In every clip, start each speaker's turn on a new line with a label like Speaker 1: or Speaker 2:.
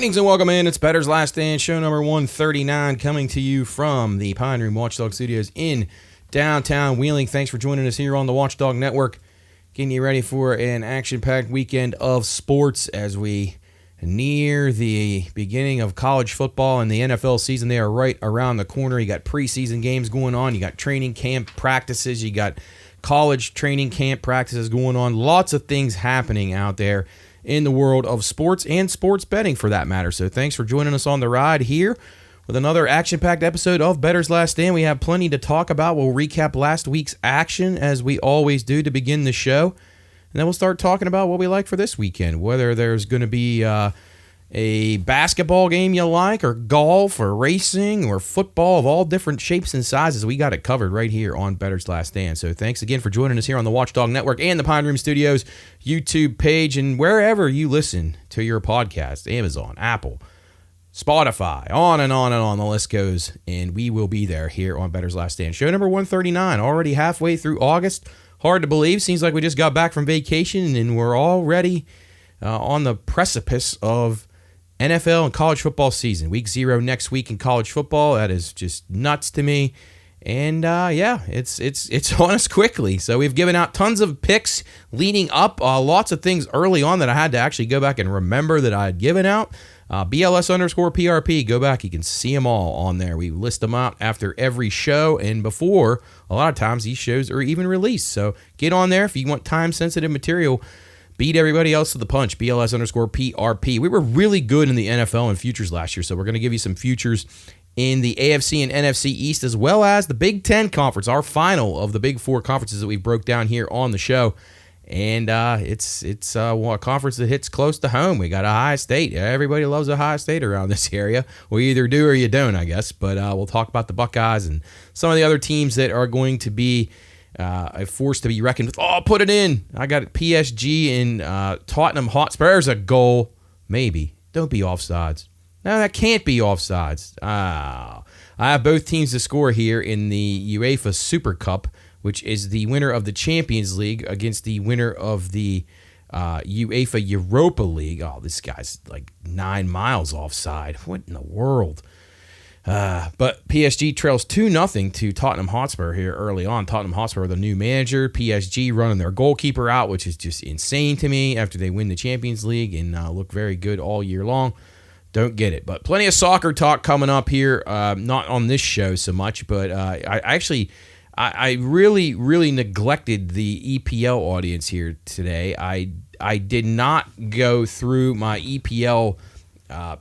Speaker 1: Greetings and welcome in. It's Bettor's Last Stand, show number 139, coming to you from the Pine Room Watchdog Studios in downtown Wheeling. Thanks for joining us here on the Watchdog Network, getting you ready for an action-packed weekend of sports as we near the beginning of college football and the NFL season. They are right around the corner. You got preseason games going on. You got training camp practices. You got college training camp practices going on. Lots of things happening out there in the world of sports and sports betting for that matter. So thanks for joining us on the ride here with another action-packed episode of Bettor's Last Stand. We have plenty to talk about. We'll recap last week's action as we always do to begin the show. And then we'll start talking about what we like for this weekend, whether there's going to be a basketball game you like, or golf, or racing, or football of all different shapes and sizes. We got it covered right here on Bettor's Last Stand. So thanks again for joining us here on the Watchdog Network and the Pine Room Studios YouTube page, and wherever you listen to your podcast, Amazon, Apple, Spotify, on and on and on the list goes, and we will be there here on Bettor's Last Stand. Show number 139, already halfway through August. Hard to believe. Seems like we just got back from vacation, and we're already on the precipice of NFL and college football season. Week 0 next week in college football. That is just nuts to me. And it's on us quickly. So we've given out tons of picks leading up. Lots of things early on that I had to actually go back and remember that I had given out. BLS_PRP. Go back. You can see them all on there. We list them out after every show and before. A lot of times these shows are even released. So get on there if you want time-sensitive material. Beat everybody else to the punch, BLS_PRP. We were really good in the NFL and futures last year, so we're going to give you some futures in the AFC and NFC East, as well as the Big Ten Conference, our final of the Big Four conferences that we broke down here on the show. And it's a conference that hits close to home. We got Ohio State. Everybody loves Ohio State around this area. Well, you either do or you don't, I guess. But we'll talk about the Buckeyes and some of the other teams that are going to be a force to be reckoned with. Oh, put it in. I got PSG and Tottenham Hotspur. There's a goal. Maybe. Don't be offsides. No, that can't be offsides. I have both teams to score here in the UEFA Super Cup, which is the winner of the Champions League against the winner of the UEFA Europa League. Oh, this guy's like 9 miles offside. What in the world? But PSG trails 2-0 to Tottenham Hotspur here early on. Tottenham Hotspur, the new manager. PSG running their goalkeeper out, which is just insane to me after they win the Champions League and look very good all year long. Don't get it. But plenty of soccer talk coming up here. Not on this show so much, but I really, really neglected the EPL audience here today. I did not go through my EPL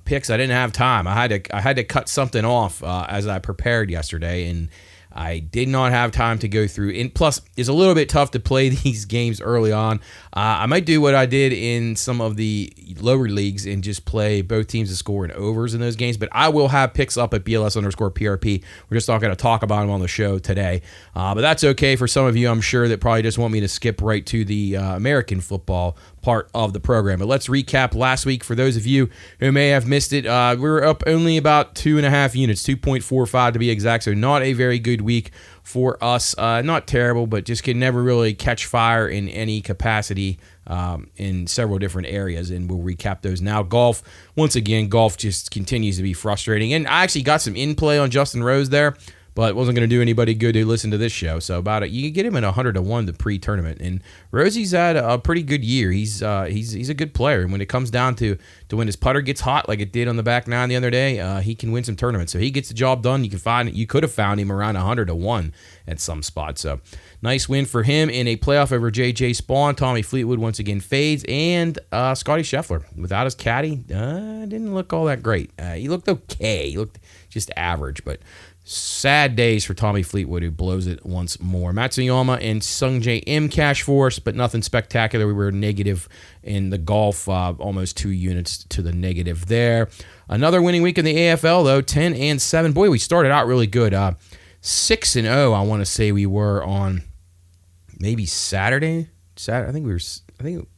Speaker 1: picks. I didn't have time. I had to cut something off as I prepared yesterday, and I did not have time to go through. And plus, it's a little bit tough to play these games early on. I might do what I did in some of the lower leagues and just play both teams to score in overs in those games. But I will have picks up at BLS_PRP. We're just not going to talk about them on the show today. But that's okay for some of you, I'm sure, that probably just want me to skip right to the American football part of the program. But let's recap last week for those of you who may have missed it. We were up only about 2.5 units, 2.45 to be exact, so not a very good week for us. Not terrible, but just can never really catch fire in any capacity in several different areas, and we'll recap those now. Golf, once again, golf just continues to be frustrating, and I actually got some in-play on Justin Rose there, but it wasn't going to do anybody good to listen to this show. So about it, you can get him at 100-1 the pre-tournament, and Rosie's had a pretty good year. He's a good player, and when it comes down to when his putter gets hot, like it did on the back nine the other day, he can win some tournaments. So he gets the job done. You could have found him around 100-1 at some spots. So nice win for him in a playoff over J.J. Spawn. Tommy Fleetwood once again fades, and Scotty Scheffler without his caddy didn't look all that great. He looked okay. He looked just average, but sad days for Tommy Fleetwood, who blows it once more. Matsuyama and Sungjae M cash force, but nothing spectacular. We were negative in the golf, almost 2 units to the negative there. Another winning week in the AFL, though, 10-7. Boy, we started out really good. 6-0, I want to say we were on maybe Saturday. I think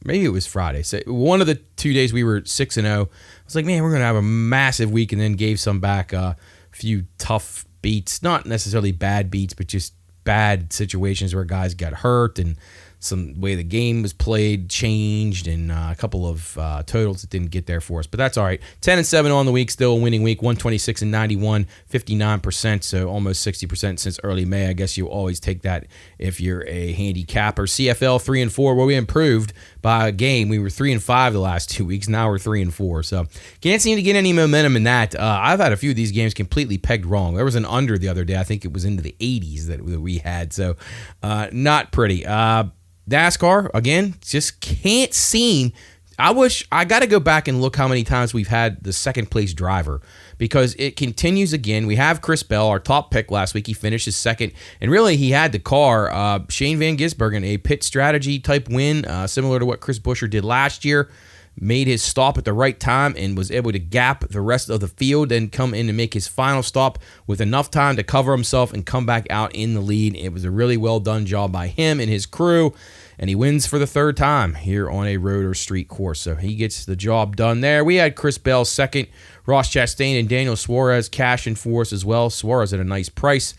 Speaker 1: maybe it was Friday. So one of the 2 days we were 6-0. I was like, man, we're going to have a massive week, and then gave some back. A few tough beats, not necessarily bad beats, but just bad situations where guys got hurt and some way the game was played changed, and a couple of totals that didn't get there for us. But that's all right. 10-7 on the week, still a winning week. 126-91, 59%, so almost 60% since early May. I guess you always take that if you're a handicapper. CFL 3-4, where we improved by a game. We were 3-5 the last 2 weeks. Now we're 3-4. So can't seem to get any momentum in that. I've had a few of these games completely pegged wrong. There was an under the other day. I think it was into the 80s that we had. So not pretty. NASCAR, again, just can't seem. I got to go back and look how many times we've had the second place driver, because it continues again. We have Chris Bell, our top pick last week. He finished his second, and really he had the car. Shane Van Gisbergen, a pit strategy type win, similar to what Chris Buescher did last year. Made his stop at the right time and was able to gap the rest of the field and come in and make his final stop with enough time to cover himself and come back out in the lead. It was a really well done job by him and his crew, and he wins for the third time here on a road or street course. So he gets the job done there. We had Chris Bell second, Ross Chastain and Daniel Suarez cashing for us as well. Suarez at a nice price,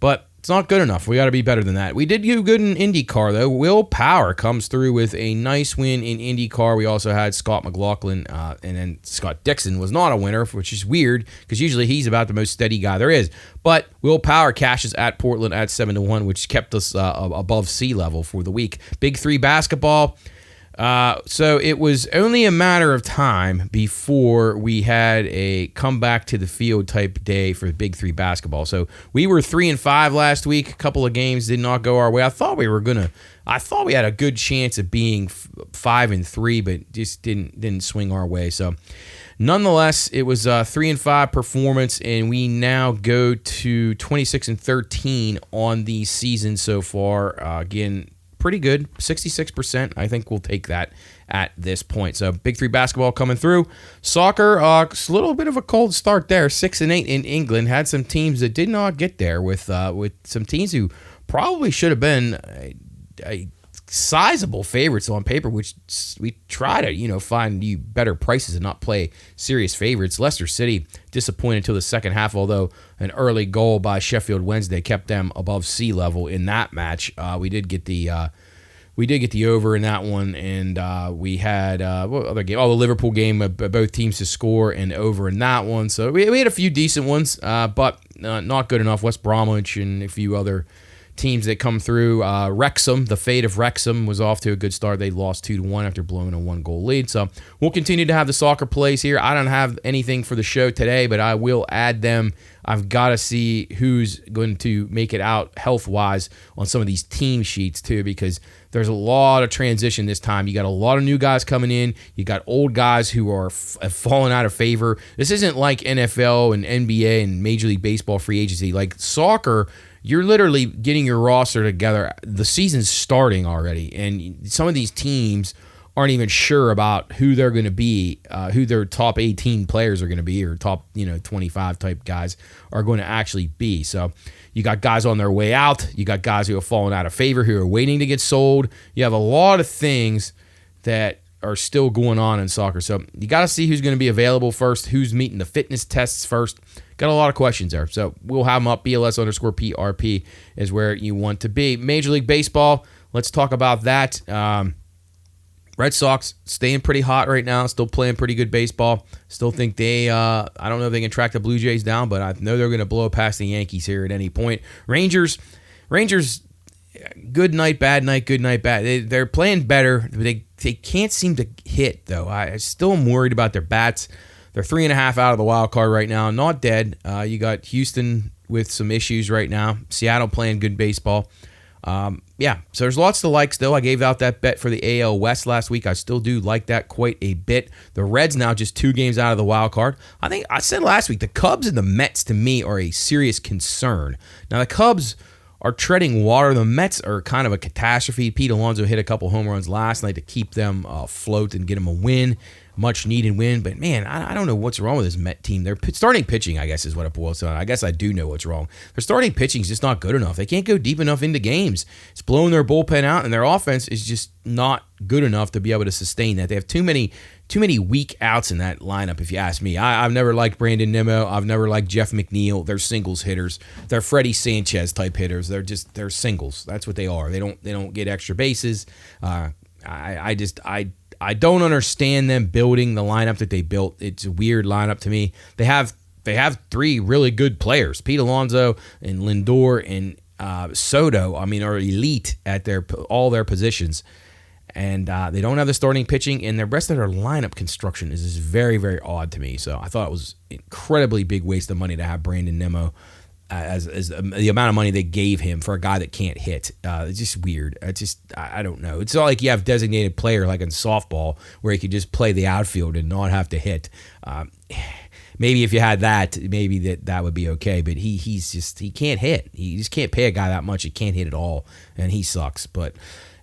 Speaker 1: but it's not good enough. We got to be better than that. We did do good in IndyCar, though. Will Power comes through with a nice win in IndyCar. We also had Scott McLaughlin, and then Scott Dixon was not a winner, which is weird because usually he's about the most steady guy there is. But Will Power cashes at Portland at 7-1, which kept us above sea level for the week. Big Three basketball. So it was only a matter of time before we had a come back to the field type day for Big Three basketball. So we were 3-5 last week. A couple of games did not go our way. I thought we had a good chance of being 5-3, but just didn't swing our way. So nonetheless, it was a 3-5 performance, and we now go to 26-13 on the season so far. Again, pretty good, 66%. I think we'll take that at this point. So Big Three basketball coming through. Soccer, a little bit of a cold start there. 6-8 in England. Had some teams that did not get there with some teams who probably should have been a sizable favorites on paper, which we try to find you better prices and not play serious favorites. Leicester City disappointed until the second half, although an early goal by Sheffield Wednesday kept them above sea level in that match. We did get the over in that one, and we had what other game? The Liverpool game, both teams to score and over in that one. So we had a few decent ones, but not good enough. West Bromwich and a few other teams that come through. Wrexham, the fate of Wrexham was off to a good start. They lost 2-1 after blowing a 1-goal lead. So we'll continue to have the soccer plays here. I don't have anything for the show today, but I will add them. I've got to see who's going to make it out health-wise on some of these team sheets too, because there's a lot of transition this time. You got a lot of new guys coming in. You got old guys who are falling out of favor. This isn't like NFL and NBA and Major League Baseball free agency. Like soccer, you're literally getting your roster together. The season's starting already, and some of these teams aren't even sure about who they're going to be, who their top 18 players are going to be, or top 25 type guys are going to actually be. So you got guys on their way out. You got guys who have fallen out of favor, who are waiting to get sold. You have a lot of things that are still going on in soccer. So you got to see who's going to be available first, who's meeting the fitness tests first. Got a lot of questions there. So we'll have them up. BLS_PRP is where you want to be. Major League Baseball, let's talk about that. Red Sox staying pretty hot right now, still playing pretty good baseball. Still think they, I don't know if they can track the Blue Jays down, but I know they're going to blow past the Yankees here at any point. Rangers, good night, bad night, good night, bad. They're playing better. They can't seem to hit, though. I still am worried about their bats. They're 3.5 out of the wild card right now. Not dead. You got Houston with some issues right now. Seattle playing good baseball. So there's lots to like still. I gave out that bet for the AL West last week. I still do like that quite a bit. The Reds now just 2 games out of the wild card. I think I said last week the Cubs and the Mets to me are a serious concern. Now the Cubs are treading water. The Mets are kind of a catastrophe. Pete Alonso hit a couple home runs last night to keep them afloat and get them a win. much needed win. But man, I don't know what's wrong with this Met team. Their starting pitching, I guess, is what it boils down. I guess I do know what's wrong. Their starting pitching is just not good enough. They can't go deep enough into games. It's blowing their bullpen out, and their offense is just not good enough to be able to sustain that. They have too many weak outs in that lineup, if you ask me. I've never liked Brandon Nimmo. I've never liked Jeff McNeil. They're singles hitters. They're Freddie Sanchez type hitters. They're singles. That's what they are. They don't get extra bases. I don't understand them building the lineup that they built. It's a weird lineup to me. They have three really good players. Pete Alonso and Lindor and Soto, are elite at all their positions. And they don't have the starting pitching, and the rest of their lineup construction is just very, very odd to me. So I thought it was an incredibly big waste of money to have Brandon Nimmo as the amount of money they gave him for a guy that can't hit. It's just weird. I don't know. It's not like you have designated player like in softball where you could just play the outfield and not have to hit. Maybe if you had that, maybe that would be okay. But he can't hit. He just can't pay a guy that much. He can't hit at all, and he sucks. But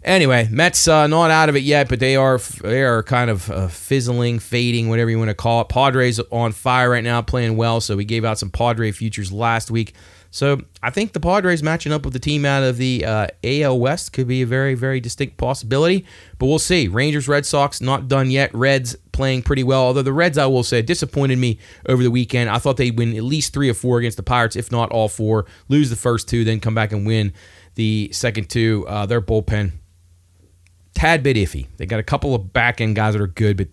Speaker 1: anyway, Mets not out of it yet, but they are kind of fizzling, fading, whatever you want to call it. Padres on fire right now, playing well. So we gave out some Padre futures last week. So I think the Padres matching up with the team out of the AL West could be a very, very distinct possibility. But we'll see. Rangers, Red Sox, not done yet. Reds playing pretty well. Although the Reds, I will say, disappointed me over the weekend. I thought they'd win at least 3 or 4 against the Pirates, if not all 4. Lose the first 2, then come back and win the second 2. Their bullpen, tad bit iffy. They got a couple of back-end guys that are good, but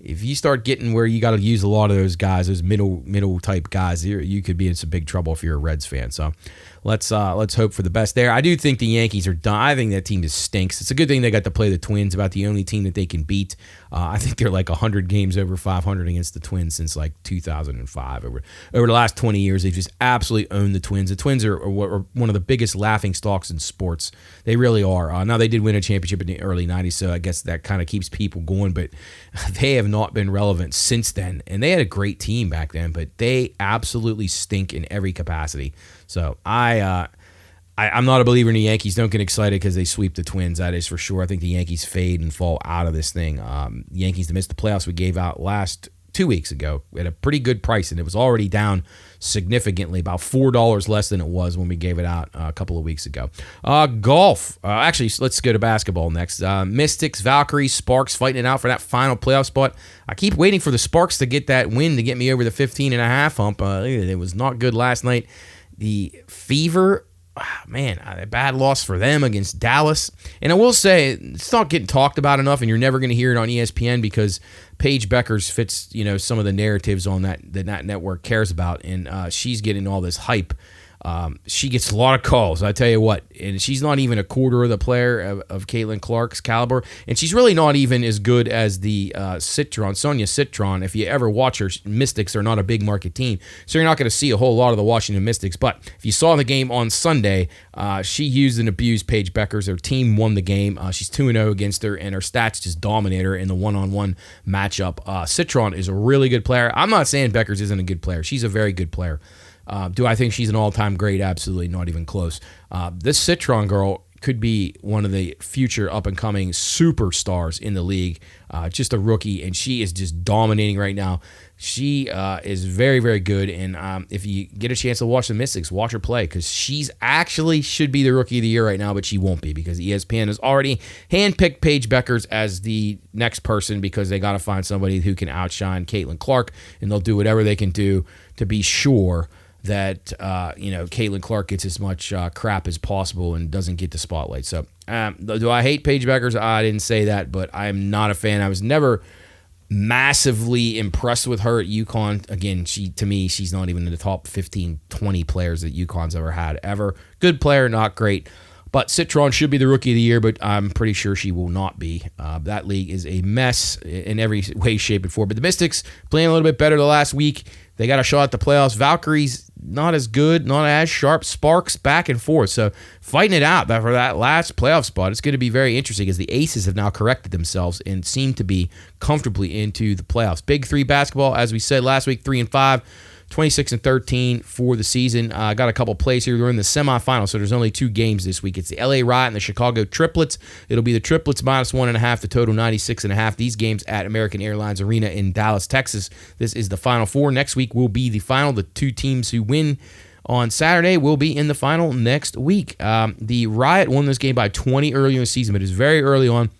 Speaker 1: if you start getting where you got to use a lot of those guys, those middle type guys, you could be in some big trouble if you're a Reds fan. So let's hope for the best there. I do think the Yankees are done. I think that team just stinks. It's a good thing they got to play the Twins, about the only team that they can beat. I think they're like 100 games over 500 against the Twins since like 2005. Over the last 20 years, they've just absolutely owned the Twins. The Twins are one of the biggest laughing stocks in sports. They really are. Now, they did win a championship in the early 90s, so I guess that kind of keeps people going, but they have not been relevant since then. And they had a great team back then, but they absolutely stink in every capacity. So I'm not a believer in the Yankees. Don't get excited because they sweep the Twins. That is for sure. I think the Yankees fade and fall out of this thing. The Yankees to miss the playoffs we gave out 2 weeks ago at a pretty good price, and it was already down significantly, about $4 less than it was when we gave it out a couple of weeks ago. Golf. Actually, let's go to basketball next. Mystics, Valkyries, Sparks fighting it out for that final playoff spot. I keep waiting for the Sparks to get that win to get me over the 15.5 hump. It was not good last night. The Fever, man, a bad loss for them against Dallas. And I will say, it's not getting talked about enough, and you're never going to hear it on ESPN because Paige Beckers fits, some of the narratives on that network cares about, and she's getting all this hype. She gets a lot of calls, I tell you what, and she's not even a quarter of the player of Caitlin Clark's caliber, and she's really not even as good as the Sonia Citron. If you ever watch her, Mystics are not a big market team, so you're not going to see a whole lot of the Washington Mystics, but if you saw the game on Sunday, she used and abused Paige Beckers. Her team won the game. She's 2-0 against her, and her stats just dominate her in the one-on-one matchup. Citron is a really good player. I'm not saying Beckers isn't a good player. She's a very good player. Do I think she's an all-time great? Absolutely, not even close. This Citron girl could be one of the future up-and-coming superstars in the league. Just a rookie, and she is just dominating right now. She is very, very good, and if you get a chance to watch the Mystics, watch her play, because she's actually should be the Rookie of the Year right now, but she won't be, because ESPN has already handpicked Paige Beckers as the next person, because they got to find somebody who can outshine Caitlin Clark, and they'll do whatever they can do to be sure that Caitlin Clark gets as much crap as possible and doesn't get the spotlight. So do I hate Paige Beckers? I didn't say that, but I'm not a fan. I was never massively impressed with her at UConn. Again, she's not even in the top 15, 20 players that UConn's ever had, ever. Good player, not great. But Citron should be the Rookie of the Year, but I'm pretty sure she will not be. That league is a mess in every way, shape, and form. But the Mystics playing a little bit better the last week. They got a shot at the playoffs. Valkyries, not as good, not as sharp. Sparks, back and forth. So fighting it out for that last playoff spot, it's going to be very interesting, as the Aces have now corrected themselves and seem to be comfortably into the playoffs. Big Three basketball, as we said last week, 3-5. 26-13 for the season. I got a couple plays here. They're in the semifinals, so there's only 2 games this week. It's the LA Riot and the Chicago Triplets. It'll be the Triplets -1.5, the total 96.5. These games at American Airlines Arena in Dallas, Texas. This is the Final Four. Next week will be the final. The 2 teams who win on Saturday will be in the final next week. The Riot won this game by 20 early in the season, but it's very early on.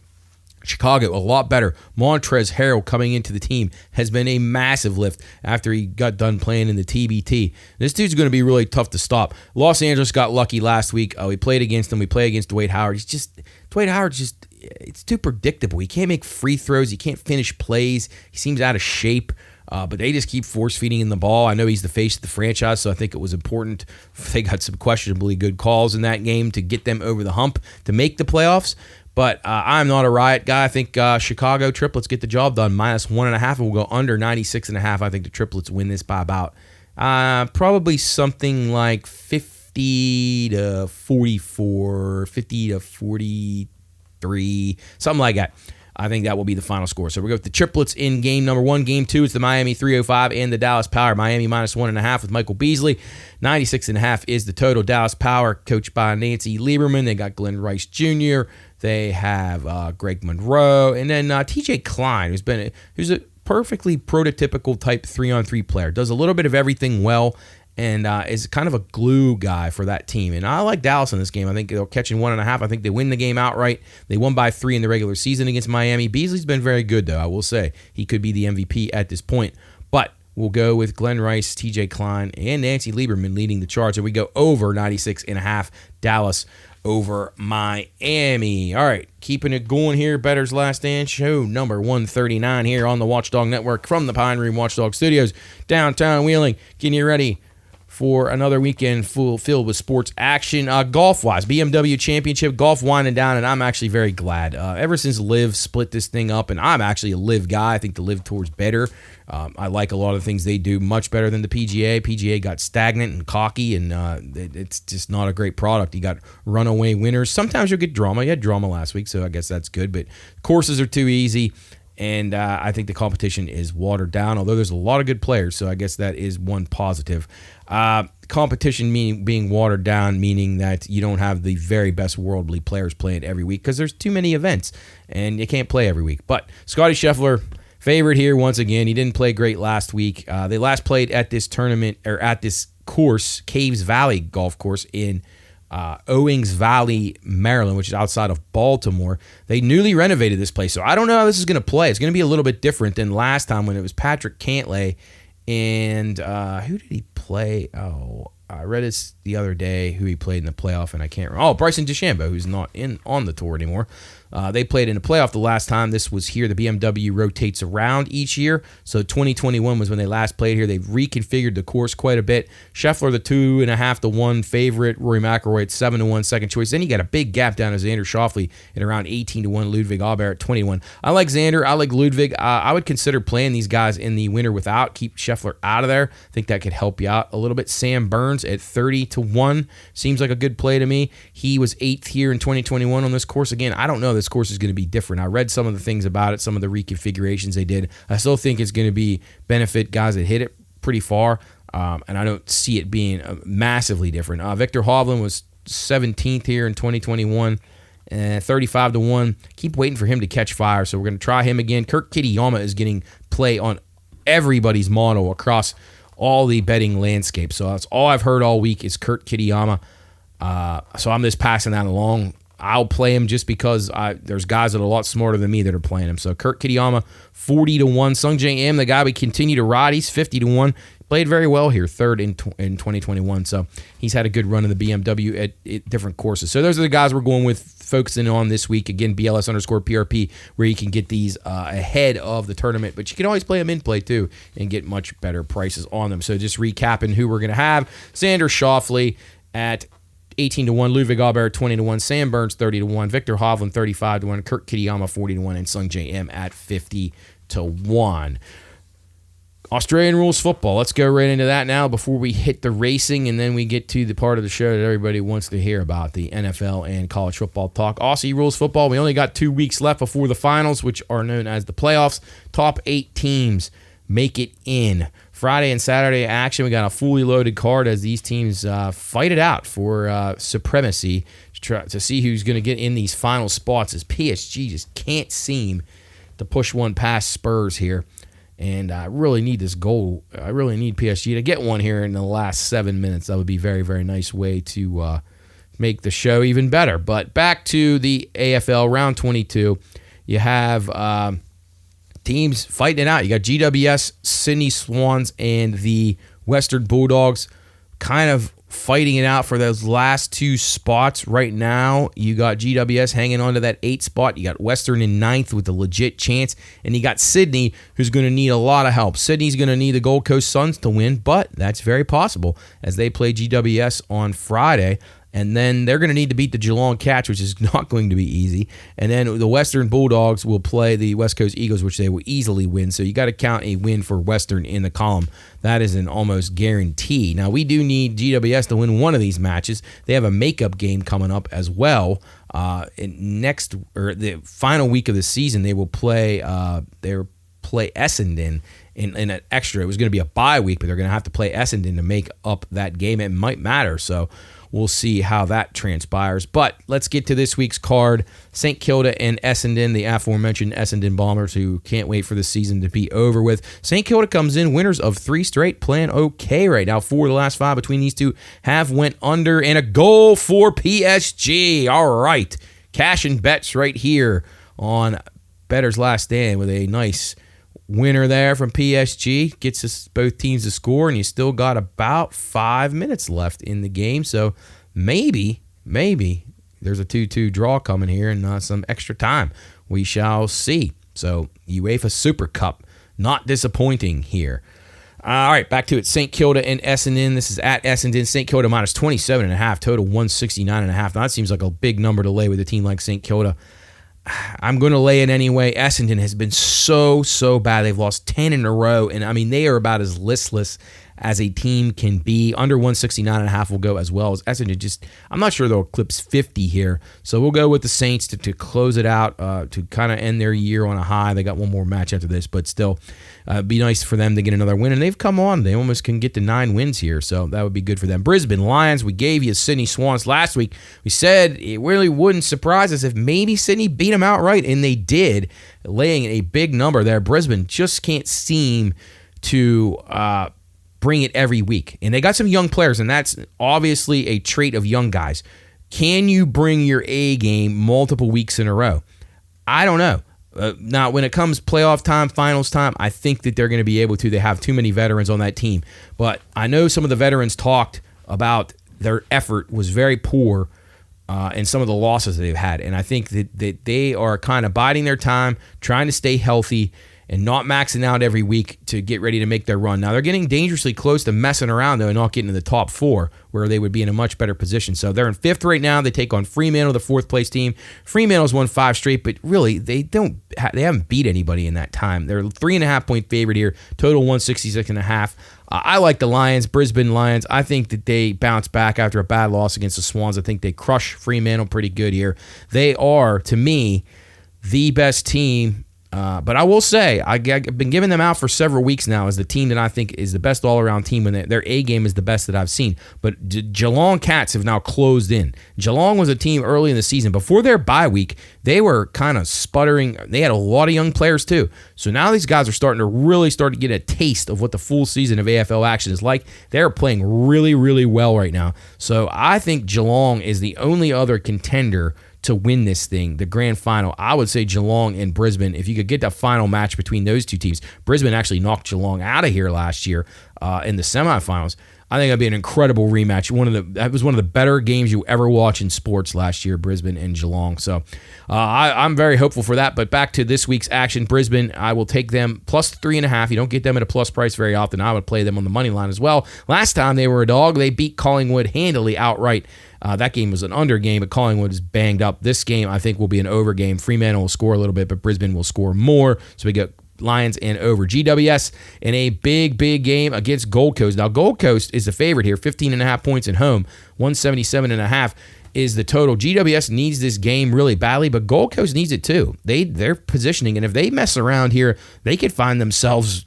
Speaker 1: Chicago, a lot better. Montrezl Harrell coming into the team has been a massive lift after he got done playing in the TBT. This dude's going to be really tough to stop. Los Angeles got lucky last week. We played against him. We play against Dwight Howard. It's too predictable. He can't make free throws. He can't finish plays. He seems out of shape. But they just keep force-feeding him the ball. I know he's the face of the franchise, so I think it was important. They got some questionably good calls in that game to get them over the hump to make the playoffs. But I'm not a Riot guy. I think Chicago Triplets get the job done. -1.5, and we'll go under 96.5. I think the Triplets win this by about probably something like 50-44, 50-43, something like that. I think that will be the final score. So we'll go with the Triplets in game number 1. Game 2 is the Miami 305 and the Dallas Power. Miami -1.5 with Michael Beasley. 96.5 is the total. Dallas Power, coached by Nancy Lieberman. They got Glenn Rice Jr. They have Greg Monroe. And then TJ Klein, who's a perfectly prototypical type 3-on-3 player. Does a little bit of everything well. And is kind of a glue guy for that team. And I like Dallas in this game. I think they'll catch in 1.5. I think they win the game outright. They won by 3 in the regular season against Miami. Beasley's been very good, though, I will say. He could be the MVP at this point. But we'll go with Glenn Rice, TJ Klein, and Nancy Lieberman leading the charge. And we go over 96.5. Dallas over Miami. All right, keeping it going here. Bettor's Last Stand, show number 139 here on the Watchdog Network from the Pine Room Watchdog Studios, downtown Wheeling. Getting you ready for another weekend filled with sports action. Golf-wise, BMW Championship, golf winding down, and I'm actually very glad. Ever since Liv split this thing up, and I'm actually a Liv guy. I think the Liv Tour's better. I like a lot of the things they do much better than the PGA. PGA got stagnant and cocky, and it's just not a great product. You got runaway winners. Sometimes you'll get drama. You had drama last week, so I guess that's good, but courses are too easy. And I think the competition is watered down, although there's a lot of good players, so I guess that is one positive. Competition being watered down, meaning that you don't have the very best worldly players playing every week because there's too many events, and you can't play every week. But Scottie Scheffler, favorite here once again. He didn't play great last week. They last played at this tournament, or at this course, Caves Valley Golf Course in Owings Valley, Maryland, which is outside of Baltimore. They newly renovated this place, so I don't know how this is going to play. It's going to be a little bit different than last time when it was Patrick Cantlay and who did he play? Oh, I read this the other day who he played in the playoff, and I can't remember. Oh, Bryson DeChambeau, who's not on the tour anymore. They played in the playoff the last time this was here. The BMW rotates around each year, so 2021 was when they last played here. They've reconfigured the course quite a bit. Scheffler, the 2.5-1 favorite. Rory McIlroy at 7-1 second choice. Then you got a big gap down to Xander Schauffele at around 18-1. Ludwig Aubert at 21. I like Xander. I like Ludwig. I would consider playing these guys in the winter without. Keep Scheffler out of there. I think that could help you out a little bit. Sam Burns at 30-1 seems like a good play to me. He was 8th here in 2021 on this course. Again, I don't know this course is going to be different. I read some of the things about it, some of the reconfigurations they did. I still think it's going to be benefit guys that hit it pretty far, and I don't see it being massively different. Victor Hovland was 17th here in 2021, 35-1. Keep waiting for him to catch fire, so we're going to try him again. Kurt Kitayama is getting play on everybody's model across all the betting landscape, so that's all I've heard all week is Kurt Kitayama. So I'm just passing that along. I'll play him just because there's guys that are a lot smarter than me that are playing him. So Kurt Kitayama, 40-1. Sung Jae Im, the guy we continue to ride, he's 50-1. Played very well here, 3rd in 2021. So he's had a good run in the BMW at different courses. So those are the guys we're going with, focusing on this week. Again, BLS_PRP, where you can get these ahead of the tournament. But you can always play them in play, too, and get much better prices on them. So just recapping who we're going to have. Xander Schauffele at 18-1, Ludwig Aubert 20-1, Sam Burns 30-1, Victor Hovland 35-1, Kurt Kitayama 40-1, and Sung Jae Im at 50-1. Australian rules football. Let's go right into that now before we hit the racing, and then we get to the part of the show that everybody wants to hear about, the NFL and college football talk. Aussie rules football. We only got 2 weeks left before the finals, which are known as the playoffs. Top 8 teams make it in Friday and Saturday action. We got a fully loaded card as these teams fight it out for supremacy to see who's going to get in these final spots, as PSG just can't seem to push one past Spurs here. And I really need this goal. I really need PSG to get one here in the last 7 minutes. That would be a very, very nice way to make the show even better. But back to the AFL round 22. You have teams fighting it out. You got GWS, Sydney Swans, and the Western Bulldogs kind of fighting it out for those last two spots. Right now, you got GWS hanging on to that 8th spot. You got Western in 9th with a legit chance. And you got Sydney, who's going to need a lot of help. Sydney's going to need the Gold Coast Suns to win, but that's very possible as they play GWS on Friday. And then they're going to need to beat the Geelong Cats, which is not going to be easy. And then the Western Bulldogs will play the West Coast Eagles, which they will easily win. So you got to count a win for Western in the column. That is an almost guarantee. Now, we do need GWS to win one of these matches. They have a makeup game coming up as well. The final week of the season, they will play Essendon in an extra. It was going to be a bye week, but they're going to have to play Essendon to make up that game. It might matter, so we'll see how that transpires. But let's get to this week's card. St. Kilda and Essendon, the aforementioned Essendon Bombers, who can't wait for the season to be over with. St. Kilda comes in winners of 3 straight, playing okay right now. 4 of the last 5 between these two have went under, and a goal for PSG. All right. Cash and bets right here on Bettor's Last Stand with a nice winner there from PSG. Gets us both teams to score, and you still got about 5 minutes left in the game. So maybe there's a 2-2 draw coming here and some extra time. We shall see. So UEFA Super Cup, not disappointing here. All right, back to it. St. Kilda and Essendon. This is at Essendon. St. Kilda minus 27.5, total 169.5. Now that seems like a big number to lay with a team like St. Kilda. I'm going to lay it anyway. Essendon has been so bad. They've lost 10 in a row, and I mean, they are about as listless as a team can be. Under 169.5 will go as well as Essendon. I'm not sure they'll eclipse 50 here, so we'll go with the Saints to close it out, to kind of end their year on a high. They got one more match after this, but still, it'd be nice for them to get another win, and they've come on. They almost can get to 9 wins here, so that would be good for them. Brisbane Lions, we gave you Sydney Swans last week. We said it really wouldn't surprise us if maybe Sydney beat them outright, and they did, laying a big number there. Brisbane just can't seem to bring it every week. And they got some young players, and that's obviously a trait of young guys. Can you bring your A game multiple weeks in a row? I don't know. Now, when it comes playoff time, finals time, I think that they're going to be able to. They have too many veterans on that team. But I know some of the veterans talked about their effort was very poor in some of the losses that they've had. And I think that they are kind of biding their time, trying to stay healthy, and not maxing out every week to get ready to make their run. Now, they're getting dangerously close to messing around, though, and not getting to the top 4, where they would be in a much better position. So they're in 5th right now. They take on Fremantle, the 4th-place team. Fremantle's won 5 straight, but really, they haven't beat anybody in that time. They're a 3.5-point favorite here, total 166.5. I like the Lions, Brisbane Lions. I think that they bounce back after a bad loss against the Swans. I think they crush Fremantle pretty good here. They are, to me, the best team. But I will say, I've been giving them out for several weeks now as the team that I think is the best all-around team when their A game is the best that I've seen. But Geelong Cats have now closed in. Geelong was a team early in the season. Before their bye week, they were kind of sputtering. They had a lot of young players too. So now these guys are starting to get a taste of what the full season of AFL action is like. They're playing really, really well right now. So I think Geelong is the only other contender to win this thing, the grand final. I would say Geelong and Brisbane. If you could get the final match between those two teams, Brisbane actually knocked Geelong out of here last year in the semifinals. I think that'd be an incredible rematch. That was one of the better games you ever watch in sports last year, Brisbane and Geelong. So I'm very hopeful for that. But back to this week's action, Brisbane, I will take them plus 3.5. You don't get them at a plus price very often. I would play them on the money line as well. Last time they were a dog, they beat Collingwood handily outright. That game was an under game, but Collingwood is banged up. This game, I think, will be an over game. Fremantle will score a little bit, but Brisbane will score more. So we get Lions and over. GWS in a big game against Gold Coast. Now, Gold Coast is the favorite here, 15.5 points at home, 177.5 is the total. GWS needs this game really badly, but Gold Coast needs it too. They're positioning, and if they mess around here, they could find themselves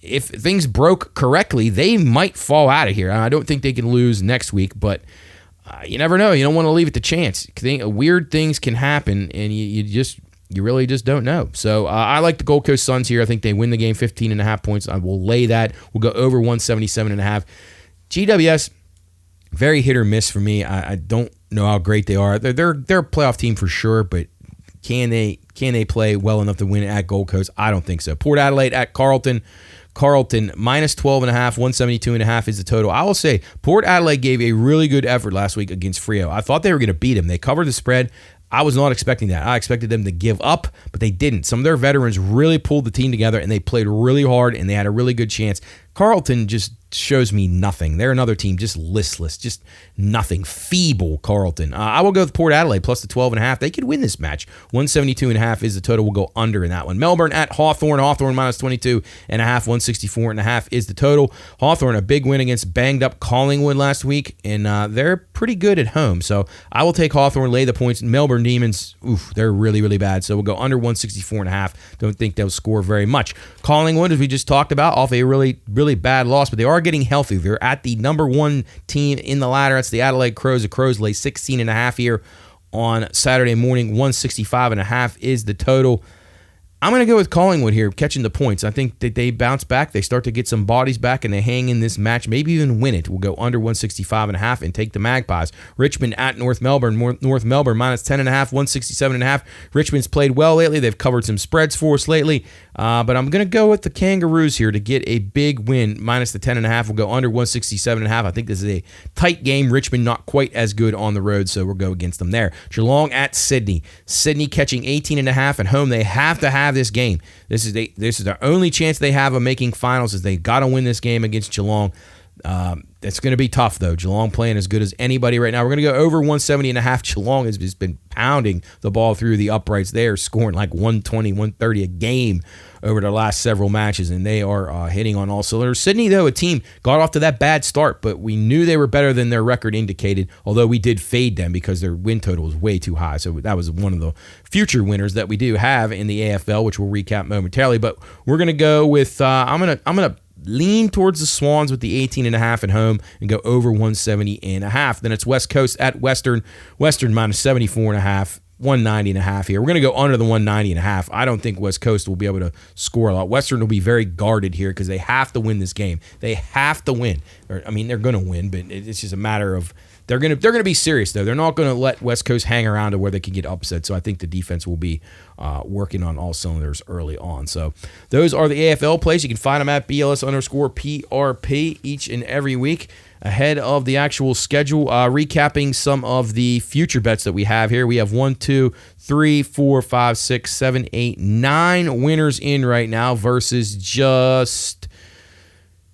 Speaker 1: if things broke correctly, they might fall out of here. I don't think they can lose next week, but you never know. You don't want to leave it to chance. Weird things can happen, and you really just don't know. So I like the Gold Coast Suns here. I think they win the game 15.5 points. I will lay that. We'll go over 177.5. GWS, very hit or miss for me. I don't know how great they are. They're a playoff team for sure, but can they play well enough to win at Gold Coast? I don't think so. Port Adelaide at Carlton. Carlton minus 12.5, 172.5 is the total. I will say Port Adelaide gave a really good effort last week against Freo. I thought they were going to beat them. They covered the spread. I was not expecting that. I expected them to give up, but they didn't. Some of their veterans really pulled the team together, and they played really hard, and they had a really good chance. Carlton just shows me nothing. They're another team just listless, just nothing. Feeble Carlton. I will go with Port Adelaide plus the 12.5. They could win this match. 172.5 is the total. We'll go under in that one. Melbourne at Hawthorn. Hawthorn minus 22.5. 164.5 is the total. Hawthorn, a big win against banged up Collingwood last week, and they're pretty good at home. So I will take Hawthorn, lay the points. Melbourne Demons, they're really, really bad. So we'll go under 164.5. Don't think they'll score very much. Collingwood, as we just talked about, off a really, really bad loss, but they are getting healthy. They're at the number one team in the ladder. That's the Adelaide Crows. The Crows lay 16.5 here on Saturday morning. 165.5 is the total. I'm going to go with Collingwood here, catching the points. I think that they bounce back. They start to get some bodies back, and they hang in this match, maybe even win it. We'll go under 165.5 and take the Magpies. Richmond at North Melbourne. North Melbourne minus 10.5, 167.5. Richmond's played well lately. They've covered some spreads for us lately. But I'm going to go with the Kangaroos here to get a big win. Minus the 10.5. We'll go under 167.5. I think this is a tight game. Richmond not quite as good on the road, so we'll go against them there. Geelong at Sydney. Sydney catching 18.5 at home. They have to have this game. This is their only chance they have of making finals, is they got to win this game against Geelong. It's going to be tough, though. Geelong playing as good as anybody right now. We're going to go over 170.5. Geelong has just been pounding the ball through the uprights. They are scoring like 120, 130 a game over their last several matches, and they are hitting on all cylinders. Sydney, though, a team got off to that bad start, but we knew they were better than their record indicated, although we did fade them because their win total was way too high. So that was one of the future winners that we do have in the AFL, which we'll recap momentarily. But we're going to go with I'm gonna lean towards the Swans with the 18.5 at home and go over 170.5. Then it's West Coast at Western. Western minus 74.5. 190.5 here. We're going to go under the 190.5. I don't think West Coast will be able to score a lot. Western will be very guarded here because they have to win this game. They have to win. They're going to win, but it's just a matter of they're going to be serious, though. They're not going to let West Coast hang around to where they can get upset. So I think the defense will be working on all cylinders early on. So those are the AFL plays. You can find them at BLS_PRP each and every week. Ahead of the actual schedule, recapping some of the future bets that we have here. We have 1, 2, 3, 4, 5, 6, 7, 8, 9 winners in right now versus just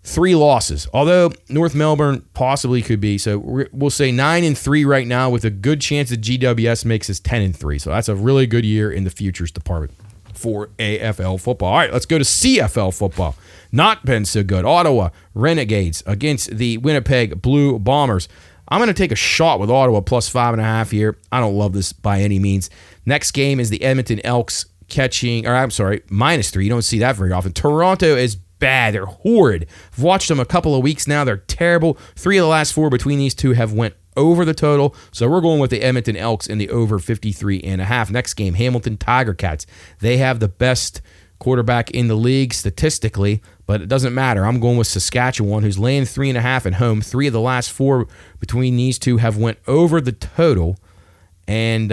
Speaker 1: 3 losses. Although North Melbourne possibly could be. So we'll say 9-3 right now with a good chance that GWS makes us 10-3. So that's a really good year in the futures department for AFL football. All right, let's go to CFL football. Not been so good. Ottawa Renegades against the Winnipeg Blue Bombers. I'm going to take a shot with Ottawa plus 5.5 here. I don't love this by any means. Next game is the Edmonton Elks -3. You don't see that very often. Toronto is bad. They're horrid. I've watched them a couple of weeks now. They're terrible. 3 of the last 4 between these two have went over the total. So we're going with the Edmonton Elks in the over 53.5. Next game, Hamilton Tiger Cats. They have the best quarterback in the league statistically, but it doesn't matter. I'm going with Saskatchewan, who's laying 3.5 at home. 3 of the last 4 between these two have went over the total, and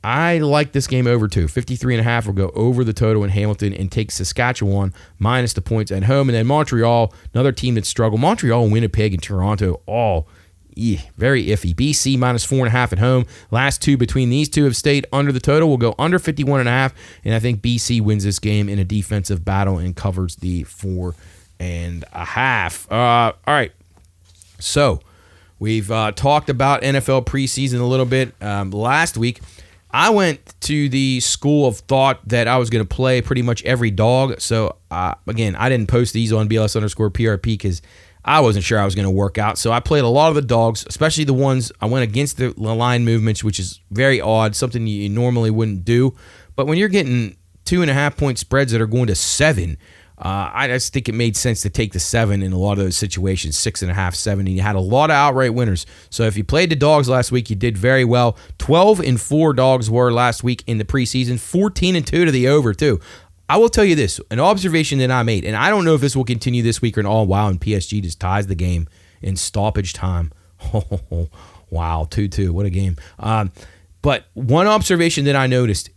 Speaker 1: I like this game over too. 53.5 will go over the total in Hamilton and take Saskatchewan minus the points at home. And then Montreal, another team that struggled. Montreal, Winnipeg, and Toronto all very iffy. BC minus 4.5 at home. Last 2 between these two have stayed under the total. We'll go under 51.5, and I think BC wins this game in a defensive battle and covers the 4.5. All right, so we've talked about NFL preseason a little bit. Last week, I went to the school of thought that I was going to play pretty much every dog. So, again, I didn't post these on BLS_PRP because I wasn't sure I was going to work out. So I played a lot of the dogs, especially the ones I went against the line movements, which is very odd, something you normally wouldn't do. But when you're getting 2.5 point spreads that are going to 7, I just think it made sense to take the 7 in a lot of those situations, 6.5, 7. And you had a lot of outright winners. So if you played the dogs last week, you did very well. 12-4 dogs were last week in the preseason, 14-2 to the over too. I will tell you this, an observation that I made, and I don't know if this will continue this week or not. Wow, and PSG just ties the game in stoppage time. Oh, wow, 2-2, what a game. But one observation that I noticed,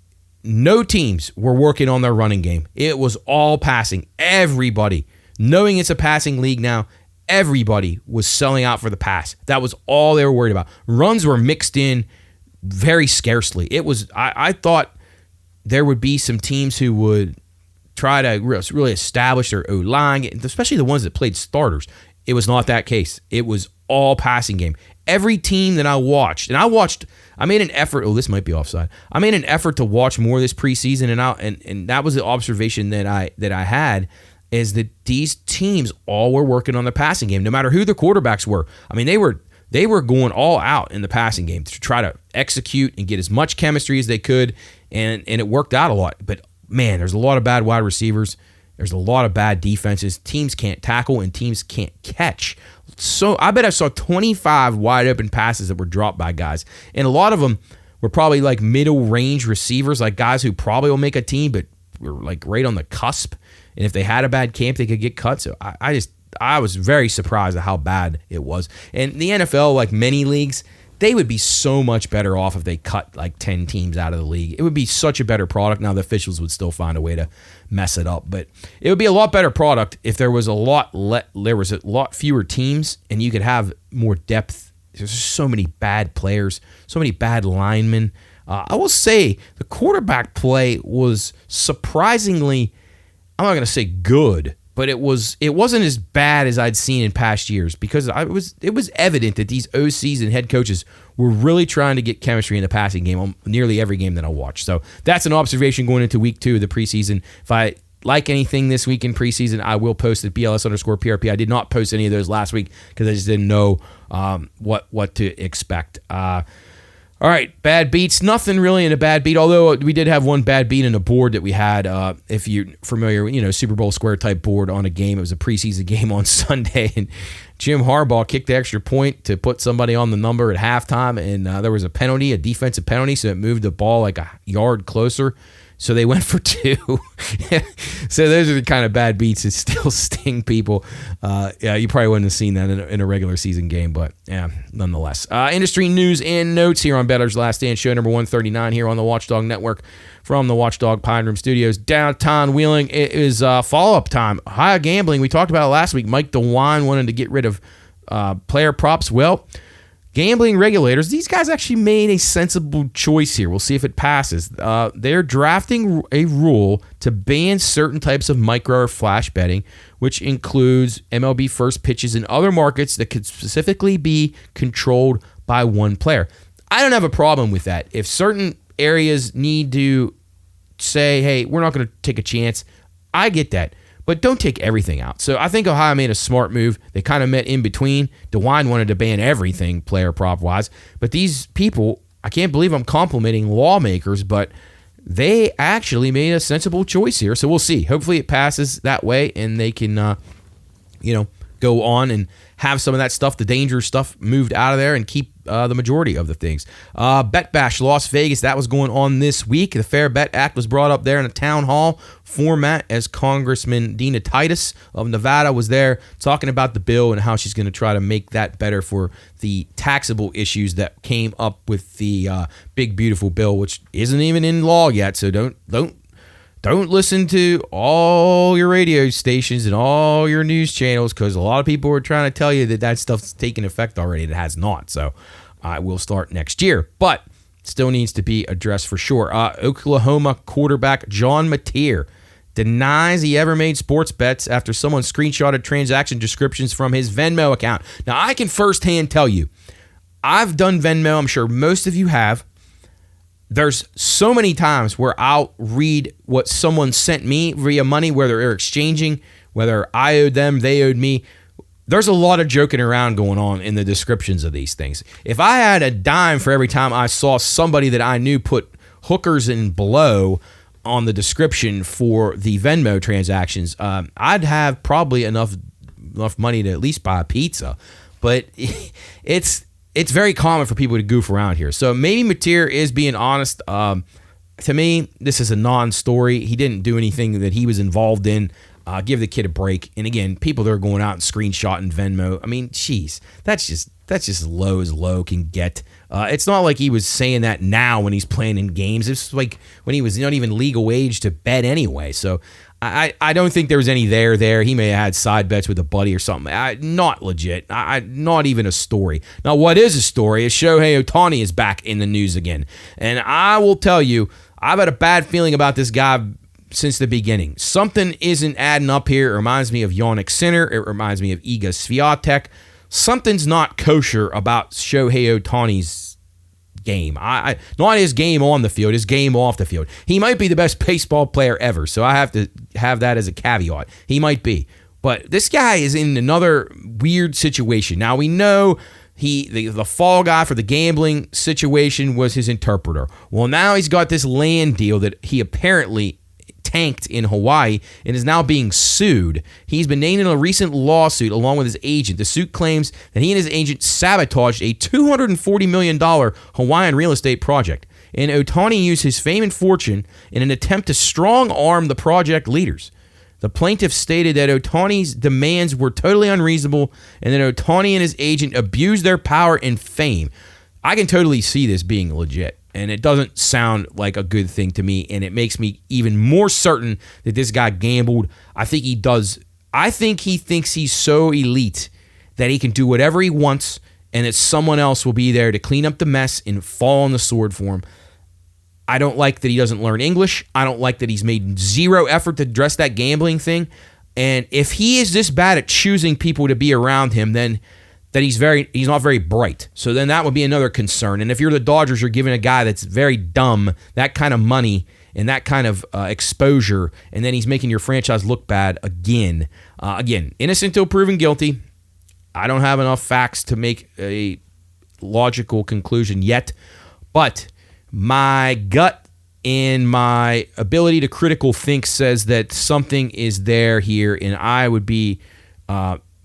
Speaker 1: no teams were working on their running game. It was all passing. Everybody, knowing it's a passing league now, everybody was selling out for the pass. That was all they were worried about. Runs were mixed in very scarcely. It was. I thought there would be some teams who would try to really establish their O-line, especially the ones that played starters. It was not that case. It was all passing game. Every team that I watched, and I made an effort. Oh, this might be offside. I made an effort to watch more this preseason, and that was the observation that I had, is that these teams all were working on the passing game, no matter who the quarterbacks were. I mean, they were going all out in the passing game to try to execute and get as much chemistry as they could, and it worked out a lot. But man, there's a lot of bad wide receivers. There's a lot of bad defenses. Teams can't tackle and teams can't catch. So I bet I saw 25 wide open passes that were dropped by guys. And a lot of them were probably like middle range receivers, like guys who probably will make a team, but were like right on the cusp. And if they had a bad camp, they could get cut. So I was very surprised at how bad it was. And the NFL, like many leagues, they would be so much better off if they cut like 10 teams out of the league. It would be such a better product. Now the officials would still find a way to mess it up, but it would be a lot better product if there was a lot fewer teams and you could have more depth. There's so many bad players, so many bad linemen. I will say the quarterback play was surprisingly, I'm not going to say good, but it wasn't as bad as I'd seen in past years, because it was evident that these OCs and head coaches were really trying to get chemistry in the passing game on nearly every game that I watched. So that's an observation going into week 2 of the preseason. If I like anything this week in preseason, I will post at BLS_PRP. I did not post any of those last week because I just didn't know what to expect. All right, bad beats. Nothing really in a bad beat, although we did have one bad beat in a board that we had. If you're familiar, Super Bowl square type board on a game. It was a preseason game on Sunday, and Jim Harbaugh kicked the extra point to put somebody on the number at halftime, and there was a penalty, a defensive penalty, so it moved the ball like a yard closer. So they went for 2. So those are the kind of bad beats that still sting people. Yeah, you probably wouldn't have seen that in a regular season game, but yeah, nonetheless. Industry news and notes here on Bettor's Last Stand, show number 139 here on the Watchdog Network from the Watchdog Pine Room Studios, downtown Wheeling. It is follow-up time. High gambling. We talked about it last week. Mike DeWine wanted to get rid of player props. Well, gambling regulators, these guys actually made a sensible choice here. We'll see if it passes. They're drafting a rule to ban certain types of micro or flash betting, which includes MLB first pitches in other markets that could specifically be controlled by one player. I don't have a problem with that. If certain areas need to say, hey, we're not going to take a chance, I get that. But don't take everything out. So I think Ohio made a smart move. They kind of met in between. DeWine wanted to ban everything player prop-wise. But these people, I can't believe I'm complimenting lawmakers, but they actually made a sensible choice here. So we'll see. Hopefully it passes that way and they can, go on and have some of that stuff, the dangerous stuff, moved out of there and keep the majority of the things. Bet Bash Las Vegas, that was going on this week. The Fair Bet Act was brought up there in a town hall format as Congressman Dina Titus of Nevada was there talking about the bill and how she's going to try to make that better for the taxable issues that came up with the big beautiful bill, which isn't even in law yet. So don't listen to all your radio stations and all your news channels, because a lot of people are trying to tell you that stuff's taken effect already. It has not. So it will start next year, but still needs to be addressed for sure. Oklahoma quarterback John Mateer denies he ever made sports bets after someone screenshotted transaction descriptions from his Venmo account. Now, I can firsthand tell you, I've done Venmo. I'm sure most of you have. There's so many times where I'll read what someone sent me via money, whether they're exchanging, whether I owed them, they owed me. There's a lot of joking around going on in the descriptions of these things. If I had a dime for every time I saw somebody that I knew put hookers in below, on the description for the Venmo transactions, I'd have probably enough money to at least buy a pizza. But it's very common for people to goof around here. So maybe Mateer is being honest. To me, this is a non-story. He didn't do anything that he was involved in. Give the kid a break. And again, people that are going out and screenshotting Venmo, I mean, geez, that's just as low can get. It's not like he was saying that now when he's playing in games. It's like when he was not even legal age to bet anyway. So I don't think there was any there. He may have had side bets with a buddy or something. Not legit. Not even a story. Now, what is a story is Shohei Ohtani is back in the news again. And I will tell you, I've had a bad feeling about this guy since the beginning. Something isn't adding up here. It reminds me of Yannick Sinner. It reminds me of Iga Swiatek. Something's not kosher about Shohei Ohtani's game. Not his game on the field, his game off the field. He might be the best baseball player ever, so I have to have that as a caveat. He might be. But this guy is in another weird situation. Now, we know the fall guy for the gambling situation was his interpreter. Well, now he's got this land deal that he apparently tanked in Hawaii and is now being sued. He's been named in a recent lawsuit along with his agent. The suit claims that he and his agent sabotaged a $240 million Hawaiian real estate project. And Ohtani used his fame and fortune in an attempt to strong-arm the project leaders. The plaintiff stated that Ohtani's demands were totally unreasonable and that Ohtani and his agent abused their power and fame. I can totally see this being legit, and it doesn't sound like a good thing to me, and it makes me even more certain that this guy gambled. I think he does. I think he thinks he's so elite that he can do whatever he wants and that someone else will be there to clean up the mess and fall on the sword for him. I don't like that he doesn't learn English. I don't like that he's made zero effort to address that gambling thing. And if he is this bad at choosing people to be around him, then he's not very bright. So then that would be another concern. And if you're the Dodgers, you're giving a guy that's very dumb that kind of money and that kind of exposure, and then he's making your franchise look bad again. Again, innocent till proven guilty. I don't have enough facts to make a logical conclusion yet, but my gut and my ability to critical think says that something is there here, and I would be